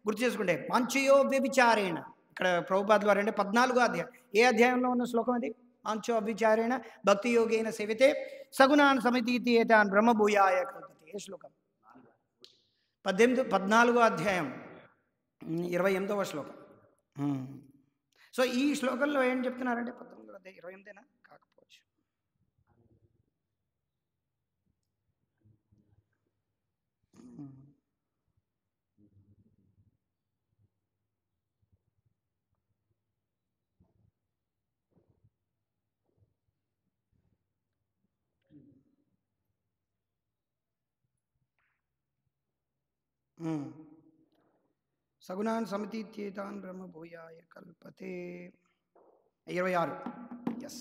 గుర్తు చేసుకుంటే మాంచయో వ్యభిచారేణ. ఇక్కడ ప్రభుపాదులు వారు అంటే 14వ అధ్యాయం. ఏ అధ్యాయంలో ఉన్న శ్లోకం అది? మాంచో అవ్విచారేణ భక్తి యోగేన సేవితే సగుణాన్ సమితి ఏతాన్ బ్రహ్మభూయాయ కల్పతే. ఏ శ్లోకం? 14వ అధ్యాయం 28వ శ్లోకం. సో ఈ శ్లోకంలో ఏం చెప్తున్నారంటే 19వ అధ్యాయం 28 కాకపోవచ్చు. సగుణాన్ సమితిత్యేతాన్ బ్రహ్మభూయాయ కల్పతే. 26. ఎస్,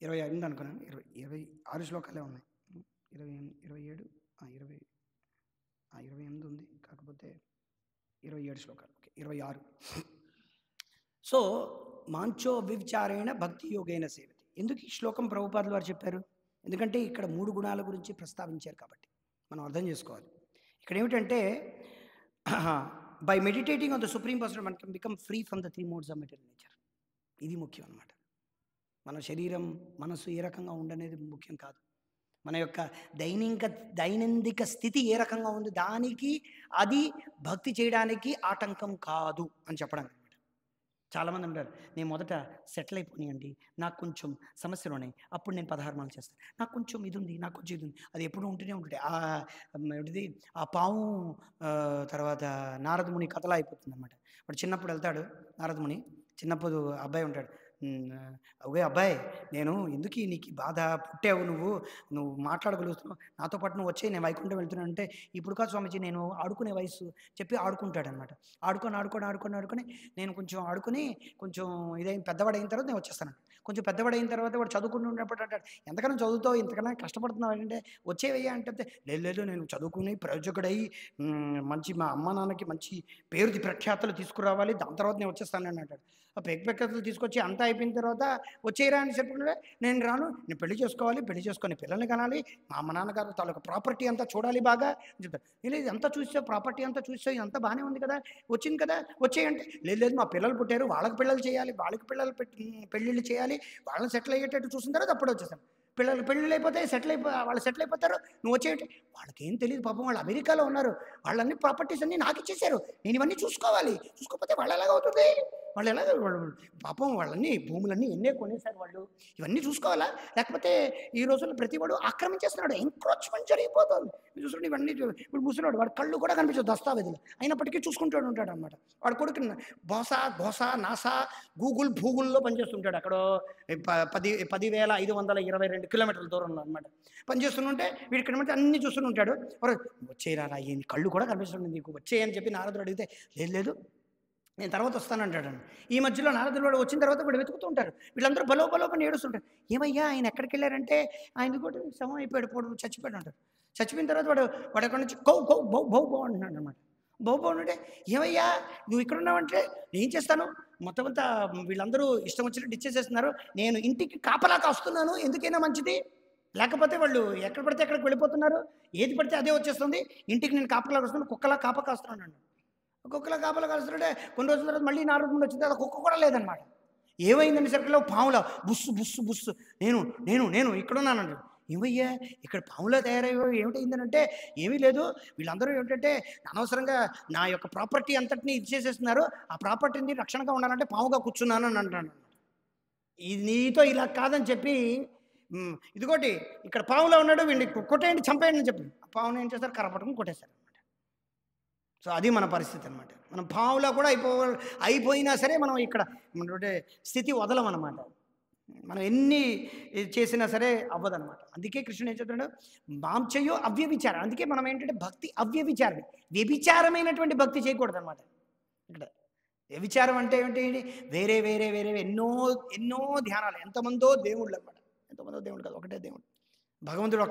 26 ఉంది అనుకున్నాను. 26 శ్లోకాలే ఉన్నాయి. 27 28 ఉంది, కాకపోతే 27 శ్లోకాలు. ఓకే, 26. సో మాంచో వ్యభిచారేణ భక్తి యోగేన సేవతి. ఎందుకు ఈ శ్లోకం ప్రభుపాదులు వారు చెప్పారు? ఎందుకంటే ఇక్కడ 3 గుణాల గురించి ప్రస్తావించారు కాబట్టి మనం అర్థం చేసుకోవాలి. ఇక్కడ ఏమిటంటే by meditating on the supreme person one can become free from the 3 modes of material nature. ఇది ముఖ్యం అన్నమాట. మన శరీరం మనసు ఏ రకంగా ఉండనేది ముఖ్యం కాదు. మన యొక్క దైనందిక స్థితి ఏ రకంగా ఉంది దానికి అది భక్తి చేయడానికి ఆటంకం కాదు అని చెప్పడం అనమాట. చాలామంది అంటారు, నేను మొదట సెటిల్ అయిపోయినాయండి, నాకు కొంచెం సమస్యలు ఉన్నాయి, అప్పుడు నేను 16 మాలు చేస్తాను, నాకు కొంచెం ఇది ఉంది, నాకు కొంచెం ఇది ఉంది. అది ఎప్పుడు ఉంటూనే ఉంటుంది. ఏంటిది ఆ పాము తర్వాత నారదముని కథలా అయిపోతుంది అనమాట. వాడు చిన్నప్పుడు వెళ్తాడు, నారదముని చిన్నప్పుడు అబ్బాయి ఉంటాడు. ఓకే అబ్బాయి, నేను ఎందుకు నీకు బాధ, పుట్టావు, నువ్వు మాట్లాడగలుగుతున్నావు, నాతో పాటు నువ్వు వచ్చి నేను వైకుంఠం వెళ్తున్నాను అంటే, ఇప్పుడు కాదు స్వామీజీ నేను ఆడుకునే వయసు చెప్పి ఆడుకుంటాడు అనమాట. ఆడుకొని నేను కొంచెం ఆడుకుని కొంచెం ఇదైన పెద్దవాడైన తర్వాత నేను వచ్చేస్తాను. కొంచెం పెద్దవాడైన తర్వాత వాడు చదువుకుని ఉన్నప్పుడు అంటాడు, ఎంతకన్నా చదువుతావు, ఇంతకన్నా కష్టపడుతున్నావు అంటే వచ్చేవయ్యా అంటే, లేదు నేను చదువుకుని ప్రయోజకుడై మంచి మా అమ్మ నాన్నకి మంచి పేరు ప్రఖ్యాతులు తీసుకురావాలి, దాని తర్వాత నేను వచ్చేస్తాను అని అంటాడు. ఆ ప్రఖ్యాతులు తీసుకొచ్చి అంతా అయిపోయిన తర్వాత వచ్చేయరా అని చెప్పిన నేను రాను, నేను పెళ్లి చేసుకోవాలి, పెళ్లి చేసుకొని పిల్లల్ని కనాలి, మా అమ్మ నాన్నగారు తాలూకు ప్రాపర్టీ అంతా చూడాలి బాగా అని చెప్తారు. లేదు అంతా చూసావు, ప్రాపర్టీ అంతా చూసావు, ఇదంతా బాగానే ఉంది కదా, వచ్చింది కదా, వచ్చేయంటే లేదు మా పిల్లలు పుట్టారు, వాళ్ళకి పిల్లలు చేయాలి, వాళ్ళకి పిల్లలు పెళ్ళిళ్ళు చేయాలి, వాళ్ళని సెటిల్ అయ్యేటట్టు చూసిన తర్వాత అప్పుడు వచ్చేసాను. పెళ్ళిళ్ళు అయిపోతే వాళ్ళు సెటిల్ అయిపోతారు, నువ్వు వచ్చేయంటే వాళ్ళకి ఏం తెలియదు పాపం, వాళ్ళు అమెరికాలో ఉన్నారు, వాళ్ళన్ని ప్రాపర్టీస్ అన్నీ నాకు ఇచ్చేసారు, నేను ఇవన్నీ చూసుకోవాలి, చూసుకోకపోతే వాళ్ళు ఎలాగవుతుంది, వాళ్ళు ఎలాగ పాపం వాళ్ళన్నీ భూములన్నీ ఎన్నే కొనేసారు వాళ్ళు, ఇవన్నీ చూసుకోవాలా, లేకపోతే ఈ రోజుల్లో ప్రతివాడు ఆక్రమించేస్తున్నాడు, ఎంక్రోచ్మెంట్ జరిగిపోతుంది. చూసుకోండి ఇవన్నీ. ఇప్పుడు ముసలివాడు, వాడు కళ్ళు కూడా కనిపించదు దస్తావేజులు, అయినప్పటికీ చూసుకుంటాడు ఉంటాడు అనమాట. వాడు కొడుకు బోసా నాసా గూగుల్లో పనిచేస్తుంటాడు, అక్కడ 10,522 కిలోమీటర్ల దూరంలో అనమాట పనిచేస్తుంటే, వీడి ఇక్కడ అన్నీ చూస్తూనే ఉంటాడు. వచ్చేయరా ఈ కళ్ళు కూడా కనిపిస్తుంది నీకు, వచ్చేయని చెప్పి నారదుడు అడిగితే లేదు నేను తర్వాత వస్తానంటాడు. ఈ మధ్యలో నారదుడు వాడు వచ్చిన తర్వాత వాడు వెతుకుతూ ఉంటారు, వీళ్ళందరూ బలోపని ఏడుస్తుంటారు. ఏమయ్యా ఆయన ఎక్కడికి వెళ్ళారంటే, ఆయన కూడా శవం అయిపోయాడు, చచ్చిపోయాడు అంటారు. చచ్చిపోయిన తర్వాత వాడు ఎక్కడి నుంచి బౌ అంటున్నాడు అనమాట. బౌ అంటే ఏమయ్యా నువ్వు ఇక్కడ ఉన్నావంటే ఏం చేస్తాను, మొత్తం అంతా వీళ్ళందరూ ఇష్టం వచ్చినట్టు ఇచ్చేసేస్తున్నారు, నేను ఇంటికి కాపలా కాస్తున్నాను, ఎందుకైనా మంచిది, లేకపోతే వాళ్ళు ఎక్కడ పడితే ఎక్కడికి వెళ్ళిపోతున్నారు, ఏది పడితే అదే వచ్చేస్తుంది, ఇంటికి నేను కాపలా కాస్తున్నాను, కుక్కలా కాపా కాస్తున్నాను అన్నాడు. కుక్కలా కాపలా కాస్తుంటే కొన్ని రోజుల తర్వాత మళ్ళీ నారదుడు వచ్చింది, అది కుక్క కూడా లేదనమాట. ఏమైందని సరిగ్గా పాములా బుస్సు నేను ఇక్కడున్నానండి. ఏమయ్యా ఇక్కడ పాములా తయారయ్యో ఏమిటైందనంటే, ఏమీ లేదు, వీళ్ళందరూ ఏమిటంటే అనవసరంగా నా యొక్క ప్రాపర్టీ అంతటినీ ఇచ్చేసేస్తున్నారు, ఆ ప్రాపర్టీని రక్షణగా ఉండాలంటే పాముగా కూర్చున్నాను అని అంటాను. ఇది నీతో ఇలా కాదని చెప్పి, ఇదిగోటి ఇక్కడ పాములా ఉన్నాడు, వీడిని కొట్టేయండి చంపేయండి అని చెప్పి ఆ పాముని ఏం చేస్తారు, కర్ర పట్టుకుని కొట్టేస్తారు అనమాట. సో అది మన పరిస్థితి అనమాట. మనం పాములా కూడా అయిపోయినా సరే మనం ఇక్కడ స్థితి వదలం అనమాట. మనం ఎన్ని చేసినా సరే అవ్వదనమాట. అందుకే కృష్ణుడు ఏం చెప్తున్నాడు, మాంచయో అవ్యభిచారం. అందుకే మనం ఏంటంటే భక్తి అవ్యభిచారం, వ్యభిచారమైనటువంటి భక్తి చేయకూడదు అనమాట. ఇక్కడ వ్యభిచారం అంటే ఏంటి, వేరే ఎన్నో ధ్యానాలు, ఎంతమందో దేవుళ్ళు అనమాట. ఎంతమందో దేవుడు కాదు, ఒకటే దేవుడు, భగవంతుడు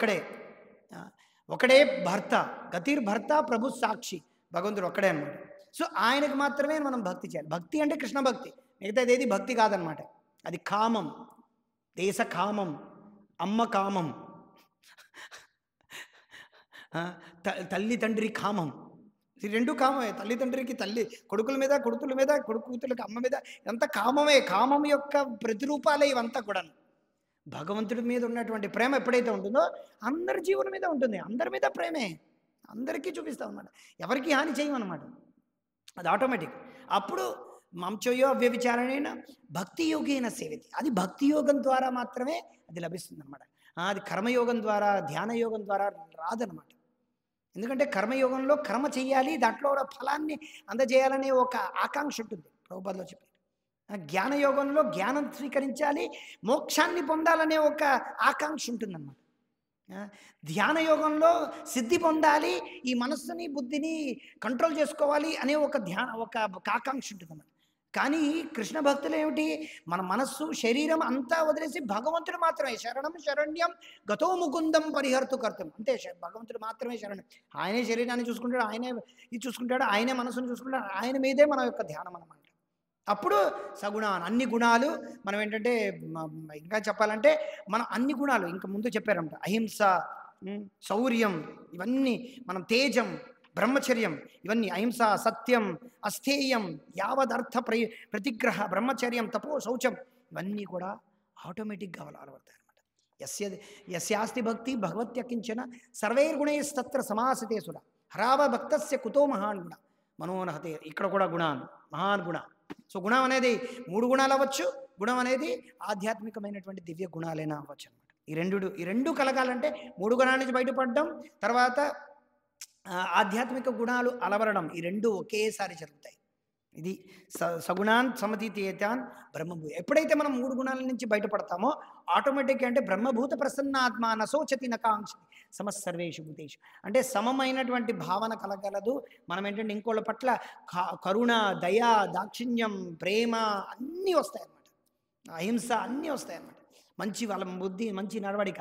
ఒకడే భర్త, గతిర్భర్త ప్రభు సాక్షి, భగవంతుడు ఒక్కడే అనమాట. సో ఆయనకు మాత్రమే మనం భక్తి చేయాలి. భక్తి అంటే కృష్ణ భక్తి, మిగతాది ఏది భక్తి కాదనమాట. అది కామం, దేశ కామం, అమ్మ కామం, తల్లి తండ్రి కామం. ఈ రెండు కామమే. తల్లిదండ్రికి తల్లి కొడుకుల మీద, కొడుకుల మీద, కొడుకు కూతురికి అమ్మ మీద, ఎంత కామమే. కామం యొక్క ప్రతిరూపాలే ఇవంతా కూడా. భగవంతుడి మీద ఉన్నటువంటి ప్రేమ ఎప్పుడైతే ఉంటుందో అందరి జీవనం మీద ఉంటుంది. అందరి మీద ప్రేమే, అందరికీ చూపిస్తాం అన్నమాట. ఎవరికి హాని చేయమన్నమాట. అది ఆటోమేటిక్. అప్పుడు మంచోయో అవ్యవిచారణైన భక్తి యోగేన సేవితి. అది భక్తి యోగం ద్వారా మాత్రమే అది లభిస్తుంది అనమాట. అది కర్మయోగం ద్వారా, ధ్యాన యోగం ద్వారా రాదనమాట. ఎందుకంటే కర్మయోగంలో కర్మ చెయ్యాలి, దాంట్లో ఫలాన్ని అందజేయాలనే ఒక ఆకాంక్ష ఉంటుంది. ప్రభుపాదులో చెప్పారు. జ్ఞానయోగంలో జ్ఞానం స్వీకరించాలి, మోక్షాన్ని పొందాలనే ఒక ఆకాంక్ష ఉంటుందన్నమాట. ధ్యాన యోగంలో సిద్ధి పొందాలి, ఈ మనస్సుని బుద్ధిని కంట్రోల్ చేసుకోవాలి అనే ఒక ఆకాంక్ష ఉంటుందన్నమాట. కానీ కృష్ణ భక్తులు ఏమిటి, మన మనస్సు శరీరం అంతా వదిలేసి భగవంతుడు మాత్రమే శరణం శరణ్యం గతో ముకుందం పరిహర్తు కర్తం. అంతే, భగవంతుడు మాత్రమే శరణం. ఆయనే శరీరాన్ని చూసుకుంటాడు, ఆయనే ఇది చూసుకుంటాడు, ఆయనే మనస్సును చూసుకుంటాడు, ఆయన మీదే మన యొక్క ధ్యానం అన్నమాట. అప్పుడు సగుణాన్, అన్ని గుణాలు మనం ఏంటంటే, ఇంకా చెప్పాలంటే మనం అన్ని గుణాలు ఇంకా ముందు చెప్పారంట. అహింస, శౌర్యం, ఇవన్నీ మనం, తేజం, బ్రహ్మచర్యం, ఇవన్నీ అహింస, సత్యం, అస్థేయం, యావదర్థ ప్రతిగ్రహ, బ్రహ్మచర్యం, తపో, శౌచం, ఇవన్నీ కూడా ఆటోమేటిక్గా అలవడతాయి అనమాట. యస్యాస్తి భక్తి భగవత్యకించిన సర్వైర్గుణైస్తత్ర సమాసితే సుర హరావ భక్తస్య కుతో మహాన్ గుణ మనోనహతే. ఇక్కడ కూడా గుణాన్, మహాన్ గుణ. సో గుణం అనేది 3 గుణాలు అవ్వచ్చు, గుణం అనేది ఆధ్యాత్మికమైనటువంటి దివ్య గుణాలైనా అవ్వచ్చు అనమాట. ఈ రెండు కలగాలంటే 3 గుణాల నుంచి బయటపడడం, తర్వాత ఆధ్యాత్మిక గుణాలు అలవరడం, ఈ రెండు ఒకేసారి జరుగుతాయి. ఇది సగుణాన్ సమతీతేతాన్ బ్రహ్మభూ. ఎప్పుడైతే మనం 3 గుణాల నుంచి బయటపడతామో ఆటోమేటిక్గా అంటే బ్రహ్మభూత ప్రసన్నాత్మ నశోచతి నకాంక్షతి సమస్సర్వేషు భూతేషు. అంటే సమమైనటువంటి భావన కలగలదు. మనం ఏంటంటే ఇంకోళ్ళ పట్ల కరుణ, దయ, దాక్షిణ్యం, ప్రేమ అన్నీ వస్తాయి అన్నమాట. అహింస అన్నీ వస్తాయి అన్నమాట. మంచి వాళ్ళ బుద్ధి, మంచి నడవడిక.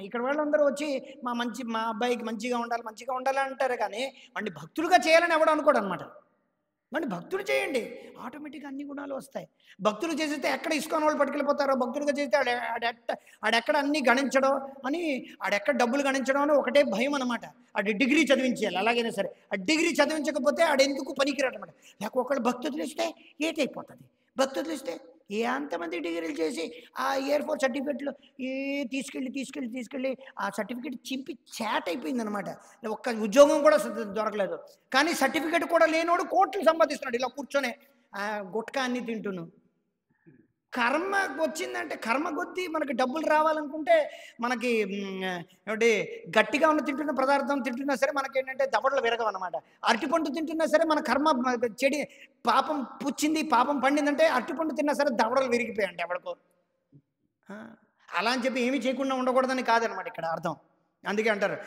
ఇక్కడ వాళ్ళందరూ వచ్చి మా అబ్బాయికి మంచిగా ఉండాలి అంటారు. కానీ వాడిని భక్తులుగా చేయాలని ఎవడు అనుకోడు అనమాట. వాడిని భక్తులు చేయండి, ఆటోమేటిక్గా అన్ని గుణాలు వస్తాయి. భక్తులు చేస్తే ఎక్కడ ఇస్కాన్ వాళ్ళు పట్టుకెళ్ళిపోతారో, భక్తులుగా చేస్తే ఆడెక్కడ అన్ని గణించడం అని, ఆడెక్కడ డబ్బులు గణించడం అని ఒకటే భయం అనమాట. ఆడి డిగ్రీ చదివించేయాలి, అలాగైనా సరే. ఆ డిగ్రీ చదివించకపోతే ఆడెందుకు పనికిరాడనమాట. లేక ఒకళ్ళు భక్తులు ఇస్తే ఏటైపోతుంది. భక్తులు ఇస్తే ఎంతమంది డిగ్రీలు చేసి ఆ ఎయిర్ ఫోర్స్ సర్టిఫికెట్లు తీసుకెళ్ళి ఆ సర్టిఫికెట్ చింపి చాట్ అయిపోయింది అనమాట. ఒక్క ఉద్యోగం కూడా దొరకలేదు. కానీ సర్టిఫికెట్ కూడా లేనివాడు కోట్లు సంపాదిస్తున్నాడు ఇలా కూర్చొని గుట్కా అన్ని తింటును. కర్మ వచ్చిందంటే కర్మ కొద్దీ మనకి డబ్బులు రావాలనుకుంటే మనకి ఏమిటి గట్టిగా ఉన్న తింటున్న పదార్థం తింటున్నా సరే మనకి ఏంటంటే దవడలు విరగవు అనమాట. అరటిపండు తింటున్నా సరే మన కర్మ చెడి పాపం పుచ్చింది, పాపం పండిందంటే అరటిపండు తిన్నా సరే దవడలు విరిగిపోయాయండి ఎవడికో. అలా అని చెప్పి ఏమీ చేయకుండా ఉండకూడదని కాదనమాట ఇక్కడ అర్థం. అందుకే అంటారు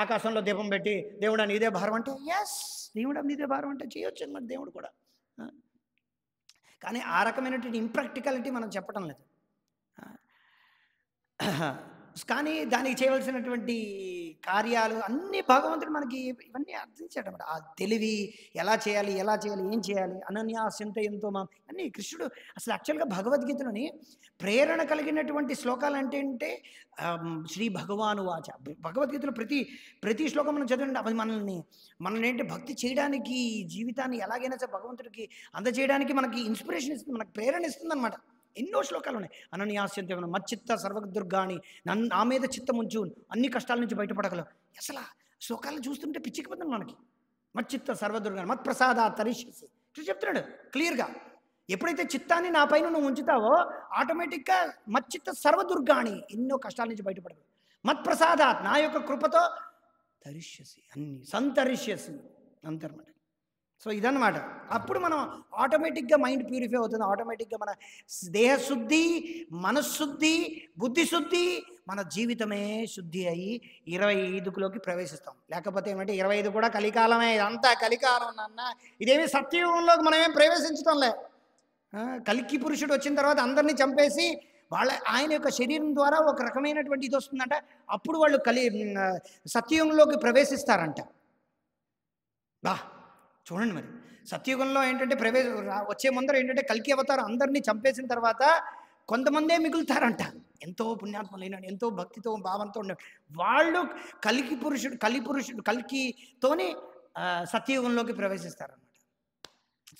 ఆకాశంలో దీపం పెట్టి దేవుడా నీదే భారం అంటే, ఎస్ దేవుడా నీదే భారం అంటే చేయొచ్చు అనమాట దేవుడు కూడా. కానీ ఆ రకమైనటువంటి ఇంప్రాక్టికాలిటీ మనం చెప్పడం లేదు. కానీ దానికి చేయవలసినటువంటి కార్యాలు అన్నీ భగవంతుడు మనకి ఇవన్నీ అర్థించాడన్నమాట. ఆ తెలివి ఎలా చేయాలి, ఏం చేయాలి, అనన్యాస్యంతో అన్నీ కృష్ణుడు అసలు యాక్చువల్గా భగవద్గీతలోని ప్రేరణ కలిగినటువంటి శ్లోకాలు అంటే శ్రీ భగవాను వాచ. భగవద్గీతలో ప్రతి శ్లోకం మనం చదవండి, అది మనల్ని ఏంటి భక్తి చేయడానికి, జీవితాన్ని ఎలాగైనా సరే భగవంతుడికి అందజేయడానికి మనకి ఇన్స్పిరేషన్ ఇస్తుంది, మనకు ప్రేరణ ఇస్తుంది అనమాట. ఎన్నో శ్లోకాలు ఉన్నాయి. అనన్యాస్యంతే మచ్చిత్త సర్వదుర్గాని నా మీద చిత్తం ఉంచు, అన్ని కష్టాల నుంచి బయటపడగలవు. అసలు శ్లోకాలను చూస్తుంటే పిచ్చికిపోతుంది మనకి. మచ్చిత్త సర్వదుర్గాని మత్ప్రసాదా తరిష్యసి చెప్తున్నాడు క్లియర్గా. ఎప్పుడైతే చిత్తాన్ని నా పైన నువ్వు ఉంచుతావో ఆటోమేటిక్గా మచ్చిత్త సర్వదుర్గాని ఎన్నో కష్టాల నుంచి బయటపడగలవు. మత్ప్రసాదాత్ నా యొక్క కృపతో తరిష్యసి అన్ని సంతరిష్యసి అంతర్మాట. సో ఇదన్నమాట. అప్పుడు మనం ఆటోమేటిక్గా మైండ్ ప్యూరిఫై అవుతుంది. ఆటోమేటిక్గా మన దేహశుద్ధి, మనశ్శుద్ధి, బుద్ధిశుద్ధి, మన జీవితమే శుద్ధి అయ్యి 25లోకి ప్రవేశిస్తాం. లేకపోతే ఏమంటే 25 కూడా కలికాలమే, ఇదంతా కలికాలం నాన్న. ఇదేమి సత్యయుగంలోకి మనమేం ప్రవేశించడంలే. కలికి పురుషుడు వచ్చిన తర్వాత అందరినీ చంపేసి ఆయన యొక్క శరీరం ద్వారా ఒక రకమైనటువంటి ఇది వస్తుందంట. అప్పుడు వాళ్ళు సత్యయుగంలోకి ప్రవేశిస్తారంట. చూడండి మరి సత్యయుగంలో ఏంటంటే వచ్చే ముందర ఏంటంటే కల్కి అవతారం అందరినీ చంపేసిన తర్వాత కొంతమందే మిగులుతారంట, ఎంతో పుణ్యాత్ములైన ఎంతో భక్తితో భావంతో ఉన్న వాళ్ళు కలికితోనే సత్యయుగంలోకి ప్రవేశిస్తారన్నమాట.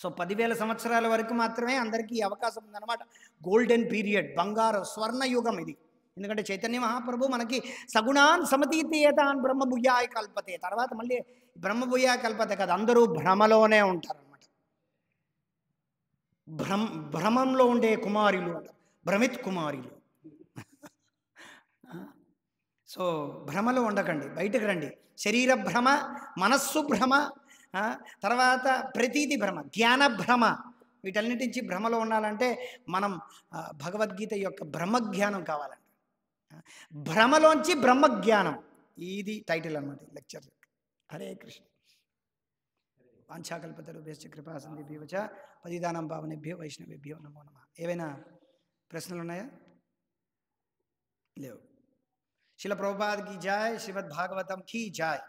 సో 10,000 సంవత్సరాల వరకు మాత్రమే అందరికీ ఈ అవకాశం ఉందన్నమాట. గోల్డెన్ పీరియడ్, బంగారు స్వర్ణయుగం ఇది. ఎందుకంటే చైతన్య మహాప్రభు మనకి సగుణాన్ సమతీతేతాన్ బ్రహ్మభూయాయ కల్పతే, తర్వాత మళ్ళీ బ్రహ్మభూయాయ కల్పతే కదా, అందరూ భ్రమలోనే ఉంటారన్నమాట. భ్రమంలో ఉండే కుమారులు అంటారు, భ్రమిత్ కుమారులు. సో భ్రమలో ఉండకండి, బయటకు రండి. శరీర భ్రమ, మనస్సు భ్రమ, తర్వాత ప్రతీతి భ్రమ, జ్ఞాన భ్రమ, వీటన్నిటి నుంచి భ్రమలో ఉండాలంటే మనం భగవద్గీత యొక్క బ్రహ్మజ్ఞానం కావాలండి. భ్రమలోంచి బ్రహ్మజ్ఞానం, ఇది టైటిల్ అన్నమాట లెక్చర్. హరే కృష్ణ. వాంఛాకల్పతరుభ్యశ్చ కృపా సింధుభ్యో చ పతితానాం పావనేభ్యో వైష్ణవేభ్యో నమో నమః. ఏవైనా ప్రశ్నలు ఉన్నాయా? లేవు. శిల ప్రభుపాద్ కీ జాయ్, శ్రీమద్ భాగవతం కీ జాయ్.